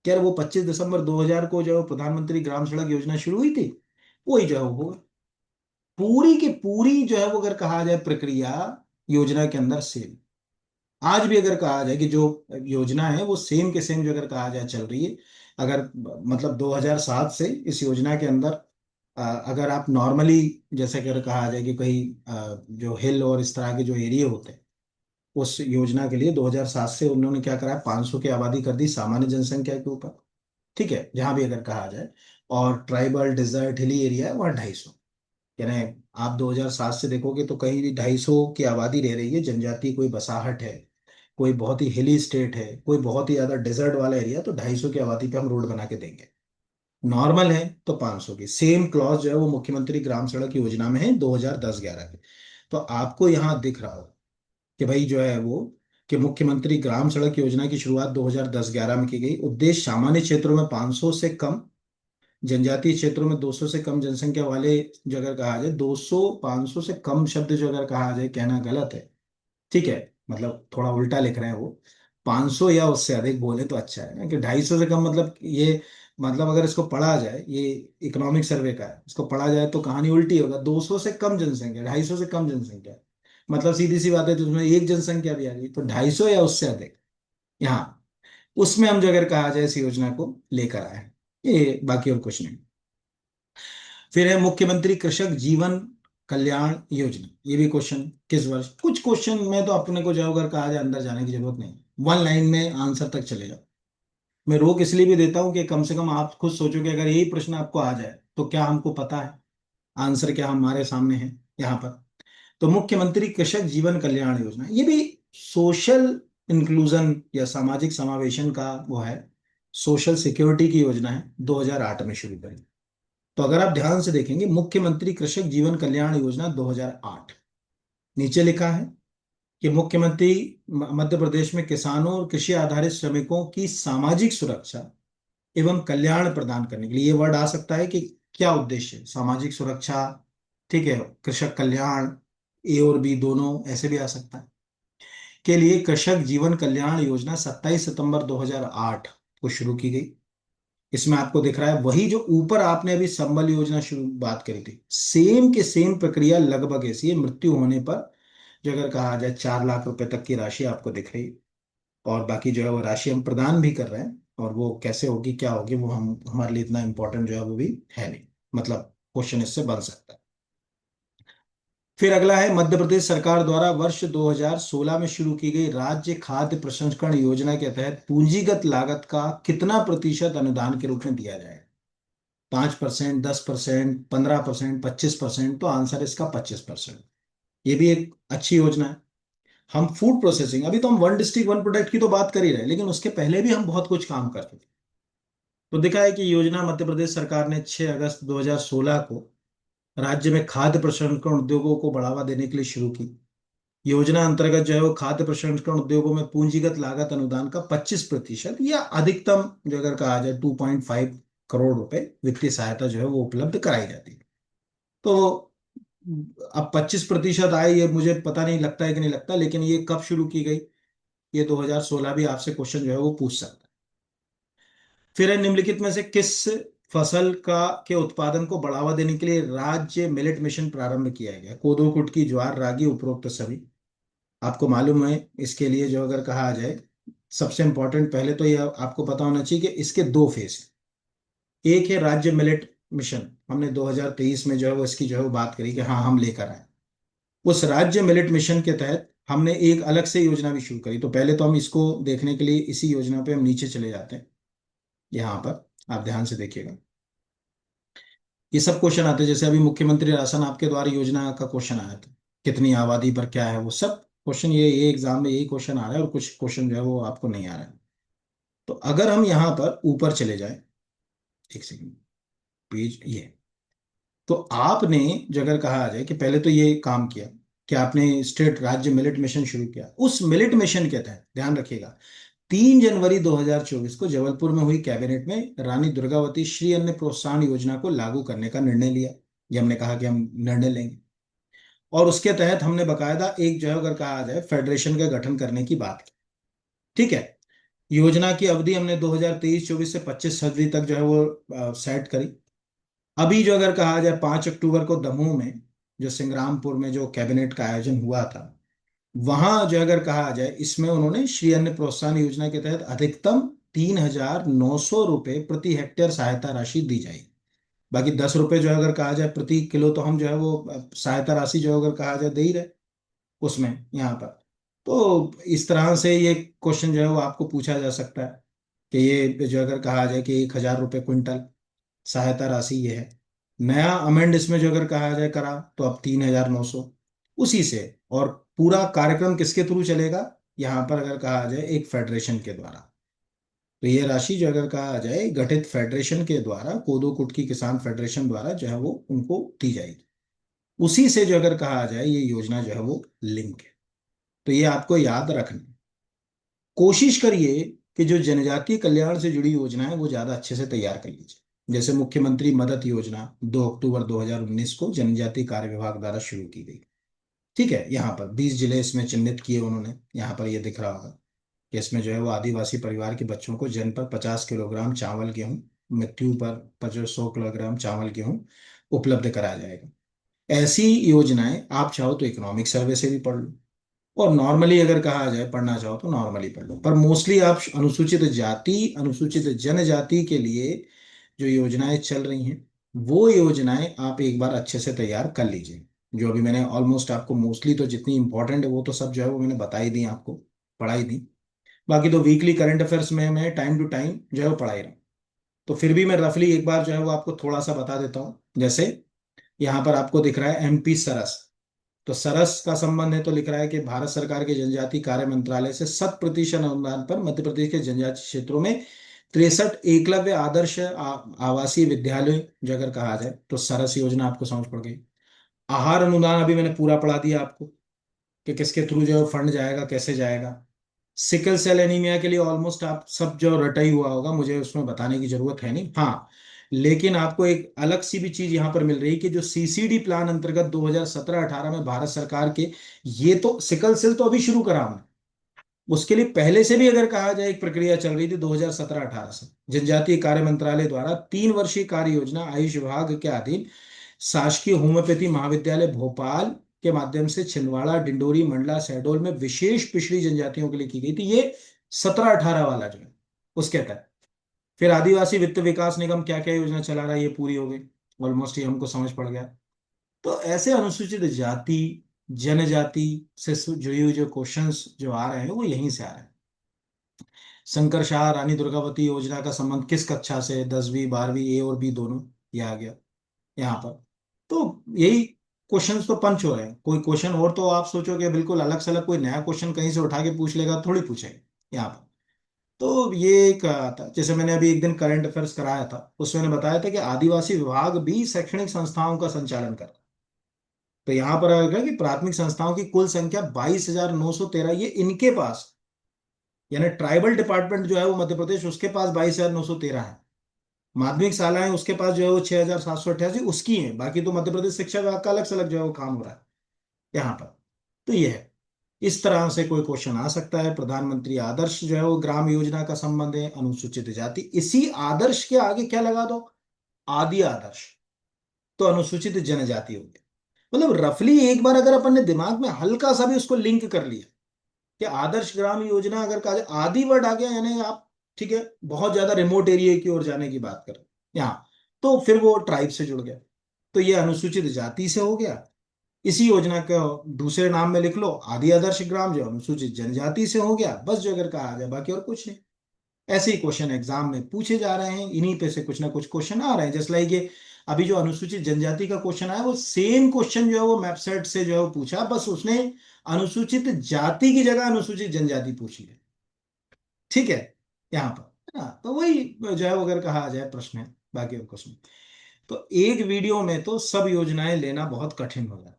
क्या वो 25 दिसंबर 2000 को जो है वो प्रधानमंत्री ग्राम सड़क योजना शुरू हुई थी, वही जो है वो होगा। पूरी की पूरी जो है वो अगर कहा जाए प्रक्रिया योजना के अंदर सेम, आज भी अगर कहा जाए कि जो योजना है वो सेम के सेम जो अगर कहा जाए चल रही है। अगर मतलब 2007 से इस योजना के अंदर अगर आप नॉर्मली, जैसे अगर कहा जाए कि कहीं जो हिल और इस तरह के जो एरिया होते हैं, उस योजना के लिए 2007 से उन्होंने क्या करा, 500 की आबादी कर दी सामान्य जनसंख्या के ऊपर। ठीक है, जहां भी अगर कहा जाए, और ट्राइबल डिजर्ट हिली एरिया है वहाँ 250। यानी आप 2007 से देखोगे तो कहीं 250 की आबादी रह रही है, जनजाति कोई बसाहट है, कोई बहुत ही हिली स्टेट है, कोई बहुत ही ज्यादा डेजर्ट वाला एरिया, तो 250 की आबादी पे हम रोड बना के देंगे। नॉर्मल है तो 500 की। सेम क्लॉज जो है वो मुख्यमंत्री ग्राम सड़क योजना में है 2010-11 के। तो आपको यहाँ दिख रहा हो कि भाई जो है वो, कि मुख्यमंत्री ग्राम सड़क योजना की शुरुआत 2010-11 में की गई। उद्देश्य सामान्य क्षेत्रों में 500 से कम, जनजातीय क्षेत्रों में 200 से कम जनसंख्या वाले, जो अगर कहा जाए 200, 500 से कम शब्द जो अगर कहा जाए कहना गलत है। ठीक है, मतलब थोड़ा उल्टा लिख रहे हैं वो, 500 या उससे अधिक बोले तो अच्छा है ना, कि 250 से कम, मतलब ये, मतलब अगर इसको पढ़ा जाए, ये इकोनॉमिक सर्वे का है, इसको पढ़ा जाए तो कहानी उल्टी होगा। 200 से कम जनसंख्या, 250 से कम जनसंख्या, मतलब सीधी सी बात है, तो उसमें एक जनसंख्या भी आ गई, तो 250 या उससे अधिक, यहाँ उसमें हम जो अगर कहा जाए इस योजना को लेकर आए हैं। ये बाकी और कुछ नहीं। फिर है मुख्यमंत्री कृषक जीवन कल्याण योजना। ये भी क्वेश्चन किस वर्ष, कुछ क्वेश्चन में तो अपने को जो अगर कहा जाए अंदर जाने की जरूरत नहीं, वन लाइन में आंसर तक चले जाओ। मैं रोक इसलिए भी देता हूं कि कम से कम आप खुद सोचो कि अगर यही प्रश्न आपको आ जाए तो क्या हमको पता है आंसर, क्या हमारे सामने है यहाँ पर। तो मुख्यमंत्री कृषक जीवन कल्याण योजना, ये भी सोशल इंक्लूजन या सामाजिक समावेशन का वो है, सोशल सिक्योरिटी की योजना है, 2008 में शुरू करी। तो अगर आप ध्यान से देखेंगे, मुख्यमंत्री कृषक जीवन कल्याण योजना 2008, नीचे लिखा है कि मुख्यमंत्री मध्य प्रदेश में किसानों और कृषि आधारित श्रमिकों की सामाजिक सुरक्षा एवं कल्याण प्रदान करने के लिए, ये वर्ड आ सकता है कि क्या उद्देश्य है, सामाजिक सुरक्षा, ठीक है, कृषक कल्याण, ए और बी दोनों ऐसे भी आ सकता है, के लिए कृषक जीवन कल्याण योजना 27 सितंबर 2008 को शुरू की गई। इसमें आपको दिख रहा है वही जो ऊपर आपने अभी संबल योजना शुरू बात करी थी, सेम के सेम प्रक्रिया लगभग ऐसी है। मृत्यु होने पर जो अगर कहा जाए 4 लाख रुपए तक की राशि आपको दिख रही है, और बाकी जो है वो राशि हम प्रदान भी कर रहे हैं। और वो कैसे होगी क्या होगी वो हम हमारे लिए इतना इंपॉर्टेंट जो है वो भी है नहीं, मतलब क्वेश्चन इससे बन सकता है। फिर अगला है मध्य प्रदेश सरकार द्वारा वर्ष 2016 में शुरू की गई राज्य खाद्य प्रसंस्करण योजना के तहत पूंजीगत लागत का कितना प्रतिशत अनुदान के रूप में दिया जाएगा? 5%, 10%, 15%, 25%? तो आंसर इसका 25%। ये भी एक अच्छी योजना है। हम फूड प्रोसेसिंग, अभी तो हम वन डिस्ट्रिक्ट वन प्रोडक्ट की तो बात कर ही रहे हैं, लेकिन उसके पहले भी हम बहुत कुछ काम करते थे। तो देखा है कि योजना मध्य प्रदेश सरकार ने 6 अगस्त 2016 को राज्य में खाद्य प्रसंस्करण उद्योगों को बढ़ावा देने के लिए शुरू की। योजना अंतर्गत जो है वो खाद्य प्रसंस्करण उद्योगों में पूंजीगत लागत अनुदान का 25% या अधिकतम जो अगर कहा जाए 2.5 करोड़ रुपए वित्तीय सहायता जो है वो उपलब्ध कराई जाती है। तो अब 25% आए, ये मुझे पता नहीं लगता है कि नहीं लगता, लेकिन ये कब शुरू की गई? ये 2016 भी आपसे क्वेश्चन जो है वो पूछ सकता है। फिर है निम्नलिखित में से किस फसल का के उत्पादन को बढ़ावा देने के लिए राज्य मिलेट मिशन प्रारंभ किया गया? कोदो, कुटकी, ज्वार, रागी, उपरोक्त सभी। आपको मालूम है इसके लिए जो अगर कहा जाए, सबसे इंपॉर्टेंट पहले तो ये आपको पता होना चाहिए कि इसके दो फेज हैं। एक है राज्य मिलेट मिशन, हमने 2023 में जो है वो इसकी जो है वो बात करी कि हाँ हम लेकर आए। उस राज्य मिलेट मिशन के तहत हमने एक अलग से योजना भी शुरू करी। तो पहले तो हम इसको देखने के लिए इसी योजना पे हम नीचे चले जाते हैं। यहाँ पर आप ध्यान से देखिएगा, ये सब क्वेश्चन आते हैं। जैसे अभी मुख्यमंत्री राशन आपके द्वारा योजना का क्वेश्चन आया था, कितनी आबादी पर क्या है, वो सब क्वेश्चन ये एग्जाम में यही क्वेश्चन आ रहा है, और कुछ क्वेश्चन जो है वो आपको नहीं आ रहा है। तो अगर हम यहाँ पर ऊपर चले जाए, एक सेकंड, पेज ये, तो आपने जो अगर कहा जाए कि पहले तो ये काम किया कि आपने स्टेट राज्य मिलेट मिशन शुरू किया। उस मिलेट मिशन के तहत ध्यान रखिएगा 3 जनवरी 2024 को जबलपुर में हुई कैबिनेट में रानी दुर्गावती श्री अन्न प्रोत्साहन योजना को लागू करने का निर्णय लिया। ये हमने कहा कि हम निर्णय लेंगे, और उसके तहत हमने बकायदा एक जो है अगर कहा जाए फेडरेशन का गठन करने की बात की। ठीक है। योजना की अवधि हमने 2023-24 से 25 फरवरी तक जो है वो सेट करी। अभी जो अगर कहा जाए 5 अक्टूबर को दमोह में जो सिंग्रामपुर में जो कैबिनेट का आयोजन हुआ था, वहां जो अगर कहा जाए इसमें उन्होंने श्री अन्न प्रोत्साहन योजना के तहत अधिकतम 3,900 रुपये प्रति हेक्टेयर सहायता राशि दी जाएगी। बाकी 10 रुपये जो है अगर कहा जाए प्रति किलो, तो हम जो है वो सहायता राशि जो है अगर कहा जाए दे ही रहे उसमें यहाँ पर। तो इस तरह से ये क्वेश्चन जो है वो आपको पूछा जा सकता है कि ये जो अगर कहा जाए कि 1,000 रुपये क्विंटल सहायता राशि ये है। नया अमेंड इसमें जो अगर कहा जाए करा तो अब 3,900 उसी से। और पूरा कार्यक्रम किसके थ्रू चलेगा? यहाँ पर अगर कहा जाए एक फेडरेशन के द्वारा। तो ये राशि जो अगर कहा जाए गठित फेडरेशन के द्वारा, कोदो कुटकी किसान फेडरेशन द्वारा जो है वो उनको दी जाएगी। उसी से जो अगर कहा जाए ये योजना जो है वो लिंक है। तो ये आपको याद रखना है। कोशिश करिए कि जो जनजातीय कल्याण से जुड़ी योजना है वो ज्यादा अच्छे से तैयार कर लीजिए। जैसे मुख्यमंत्री मदद योजना 2 अक्टूबर 2019 को जनजातीय कार्य विभाग द्वारा शुरू की गई। ठीक है, यहाँ पर 20 जिले इसमें चिन्हित किए उन्होंने, यहाँ पर ये दिख रहा होगा कि इसमें जो है वो आदिवासी परिवार के बच्चों को जन पर 50 किलोग्राम चावल गेहूं, मृत्यु पर 100 किलोग्राम चावल गेहूं उपलब्ध कराया जाएगा। ऐसी योजनाएं आप चाहो तो इकोनॉमिक सर्वे से भी पढ़ लो, और नॉर्मली अगर कहा जाए पढ़ना चाहो तो नॉर्मली पढ़ लो। पर मोस्टली आप अनुसूचित जाति, अनुसूचित जनजाति के लिए जो योजनाएं चल रही हैं वो योजनाएं आप एक बार अच्छे से तैयार कर लीजिए। जो अभी मैंने ऑलमोस्ट आपको मोस्टली तो जितनी इंपॉर्टेंट है वो तो सब जो है वो मैंने बताई दी आपको, पढ़ाई दी। बाकी तो वीकली करंट अफेयर्स में मैं टाइम टू टाइम जो है वो पढ़ाई रहा हूँ। तो फिर भी मैं रफली एक बार जो है वो आपको थोड़ा सा बता देता हूँ। जैसे यहाँ पर आपको दिख रहा है एमपी सरस। तो सरस का संबंध है तो लिख रहा है कि भारत सरकार के जनजातीय कार्य मंत्रालय से 100% अनुदान पर मध्य प्रदेश के जनजातीय क्षेत्रों में 63 एकलव्य आदर्श आवासीय विद्यालय जो अगर कहा जाए तो सरस योजना आपको समझ पड़ गई। आहार अनुदान अभी मैंने पूरा पढ़ा दिया आपको कि किसके थ्रू जो है फंड जाएगा, कैसे जाएगा। सिकल सेल एनीमिया के लिए ऑलमोस्ट आप सब जो रटा ही हुआ होगा, मुझे उसमें बताने की जरूरत है नहीं। हाँ, लेकिन आपको एक अलग सी भी चीज यहां पर मिल रही है कि जो सीसीडी प्लान अंतर्गत 2017-18 में भारत सरकार के, ये तो सिकल सेल तो अभी शुरू करा हमने, उसके लिए पहले से भी अगर कहा जाए एक प्रक्रिया चल रही थी 2017-18 से। जनजातीय कार्य मंत्रालय द्वारा 3 वर्षीय कार्य योजना आयुष विभाग के अधीन शासकीय होम्योपैथी महाविद्यालय भोपाल के माध्यम से छिंदवाड़ा, डिंडोरी, मंडला, शहडोल में विशेष पिछड़ी जनजातियों के लिए की गई थी। ये 17-18 वाला जो है उसके तहत। फिर आदिवासी वित्त विकास निगम क्या क्या योजना चला रहा है, ये पूरी हो गई। ऑलमोस्ट ये हमको समझ पड़ गया। तो ऐसे अनुसूचित जाति, जनजाति से जुड़ी हुई जो क्वेश्चंस जो आ रहे हैं वो यहीं से आ रहे हैं। शंकर शाह रानी दुर्गावती योजना का संबंध किस कक्षा से है? 10वीं 12वीं, ए और बी दोनों, ये आ गया यहाँ पर। तो यही क्वेश्चंस तो पंच हो रहे हैं। कोई क्वेश्चन और तो आप सोचोगे बिल्कुल अलग से अलग कोई नया क्वेश्चन कहीं से उठा के पूछ लेगा, थोड़ी पूछेगा यहाँ पर। तो ये एक था, जैसे मैंने अभी एक दिन करंट अफेयर्स कराया था, उसमें मैंने बताया था कि आदिवासी विभाग भी शैक्षणिक संस्थाओं का संचालन कर रहा है। तो यहाँ पर आएगा कि प्राथमिक संस्थाओं की कुल संख्या 22,913, ये इनके पास, यानी ट्राइबल डिपार्टमेंट जो है वो मध्य प्रदेश, उसके पास 22,913 है। माध्यमिक शालाएं उसके पास जो है वो 6,788 उसकी हैं। बाकी तो मध्य प्रदेश शिक्षा विभाग का अलग से अलग जो है वो काम हो रहा है यहाँ पर। तो ये है, इस तरह से कोई क्वेश्चन आ सकता है। प्रधानमंत्री आदर्श जो है वो ग्राम योजना का संबंध है अनुसूचित जाति, इसी आदर्श के आगे क्या लगा दो, आदि आदर्श, तो अनुसूचित जनजाति हो गया। मतलब रफली एक बार अगर अपन ने दिमाग में हल्का सा भी उसको लिंक कर लिया कि आदर्श ग्राम योजना अगर कहा जाए, आदि वर्ड आ गया, यानी आप ठीक है बहुत ज्यादा रिमोट एरिया की ओर जाने की बात करें यहाँ, तो फिर वो ट्राइब से जुड़ गया। तो ये अनुसूचित जाति से हो गया। इसी योजना का दूसरे नाम में लिख लो आदि आदर्श ग्राम, जो अनुसूचित जनजाति से हो गया। बस जो अगर कहा जाए, बाकी और कुछ नहीं। ऐसे ही क्वेश्चन एग्जाम में पूछे जा रहे हैं, इन्हीं पे से कुछ ना कुछ क्वेश्चन आ रहे हैं। जैसे लाइक ये अभी जो अनुसूचित जनजाति का क्वेश्चन आया, वो सेम क्वेश्चन जो है वो मैपसेट से जो है वो पूछा, बस उसने अनुसूचित जाति की जगह अनुसूचित जनजाति पूछी है। ठीक है यहाँ पर, हाँ, तो वही जो है वो अगर कहा जाए प्रश्न है, बाकी और कुछ नहीं। तो एक वीडियो में तो सब योजनाएं लेना बहुत कठिन हो जाता है।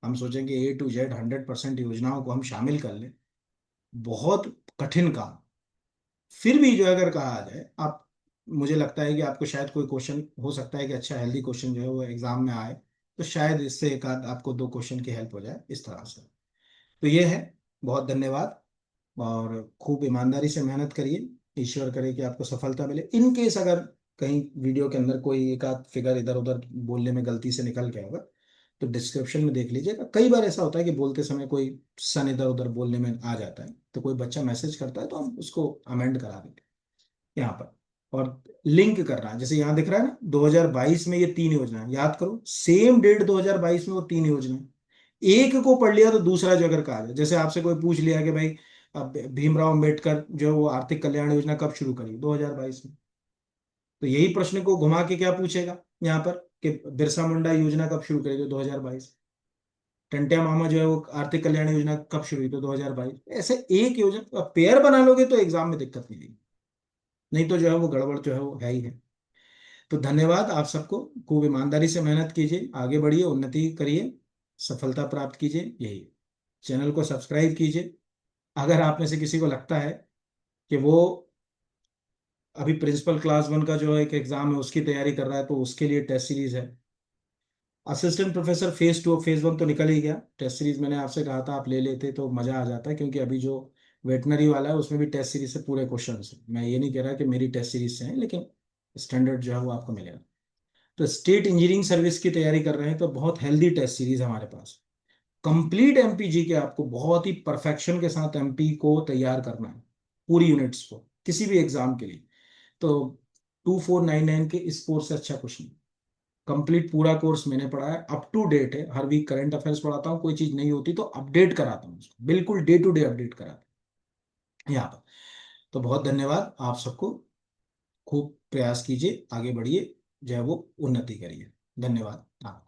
हम सोचेंगे A to Z 100% योजनाओं को हम शामिल कर लें, बहुत कठिन काम। फिर भी जो है अगर कहा जाए, आप, मुझे लगता है कि आपको शायद कोई क्वेश्चन हो सकता है कि अच्छा हेल्दी क्वेश्चन जो है वो एग्जाम में आए, तो शायद इससे एक आध आपको दो क्वेश्चन की हेल्प हो जाए इस तरह से। तो ये है, बहुत धन्यवाद। और खूब ईमानदारी से मेहनत करिए, ईश्वर करे कि आपको सफलता मिले। इन केस अगर कहीं वीडियो के अंदर कोई एक आध फिगर इधर उधर बोलने में गलती से निकल गया होगा, तो डिस्क्रिप्शन में देख लीजिएगा। कई बार ऐसा होता है कि बोलते समय कोई सन इधर उधर बोलने में आ जाता है, तो कोई बच्चा मैसेज करता है तो हम उसको अमेंड करा देंगे यहाँ पर। और लिंक करना, जैसे यहाँ दिख रहा है ना 2022 में ये 3 योजना है, याद करो सेम डेट 2022 में वो 3 योजना है। एक को पढ़ लिया तो दूसरा जो अगर कहा जाए, जैसे आपसे कोई पूछ लिया कि भाई अब भीमराव अंबेडकर जो है वो आर्थिक कल्याण योजना कब शुरू करी, 2022 में। तो यही प्रश्न को घुमा के क्या पूछेगा यहाँ पर कि बिरसा मुंडा योजना कब शुरू करी, तो 2022। टंटिया मामा जो है वो आर्थिक कल्याण योजना कब शुरू हुई, तो 2022। ऐसे एक योजना पेयर बना लोगे तो एग्जाम में दिक्कत नहीं आएगी, नहीं तो जो है वो गड़बड़ जो है वो है ही है। तो धन्यवाद आप सबको। खूब ईमानदारी से मेहनत कीजिए, आगे बढ़िए, उन्नति करिए, सफलता प्राप्त कीजिए। यही, चैनल को सब्सक्राइब कीजिए। अगर आप में से किसी को लगता है कि वो अभी प्रिंसिपल क्लास 1 का जो एक एग्जाम है उसकी तैयारी कर रहा है, तो उसके लिए टेस्ट सीरीज है। असिस्टेंट प्रोफेसर फेज 2 और फेज 1 तो निकल ही गया। टेस्ट सीरीज मैंने आपसे कहा था आप ले लेते तो मजा आ जाता है, क्योंकि अभी जो वेटनरी वाला है उसमें भी टेस्ट सीरीज से पूरे क्वेश्चन हैं। मैं ये नहीं कह रहा कि मेरी टेस्ट सीरीज से हैं, लेकिन स्टैंडर्ड जो है वो आपको मिलेगा। तो स्टेट इंजीनियरिंग सर्विस की तैयारी कर रहे हैं तो बहुत हेल्दी टेस्ट सीरीज है हमारे पास। कंप्लीट एमपीजी के आपको बहुत ही परफेक्शन के साथ एमपी को तैयार करना है, पूरी यूनिट्स को, किसी भी एग्जाम के लिए। तो 2499 के इस कोर्स से अच्छा कुछ नहीं। कंप्लीट पूरा कोर्स मैंने पढ़ा है, अप टू डेट है। हर वीक करंट अफेयर्स पढ़ाता हूँ, कोई चीज नहीं होती तो अपडेट कराता हूँ उसको, बिल्कुल डे टू डे अपडेट कराता हूँ यहाँ पर। तो बहुत धन्यवाद आप सबको। खूब प्रयास कीजिए, आगे बढ़िए, जो है वो उन्नति करिए। धन्यवाद। हाँ।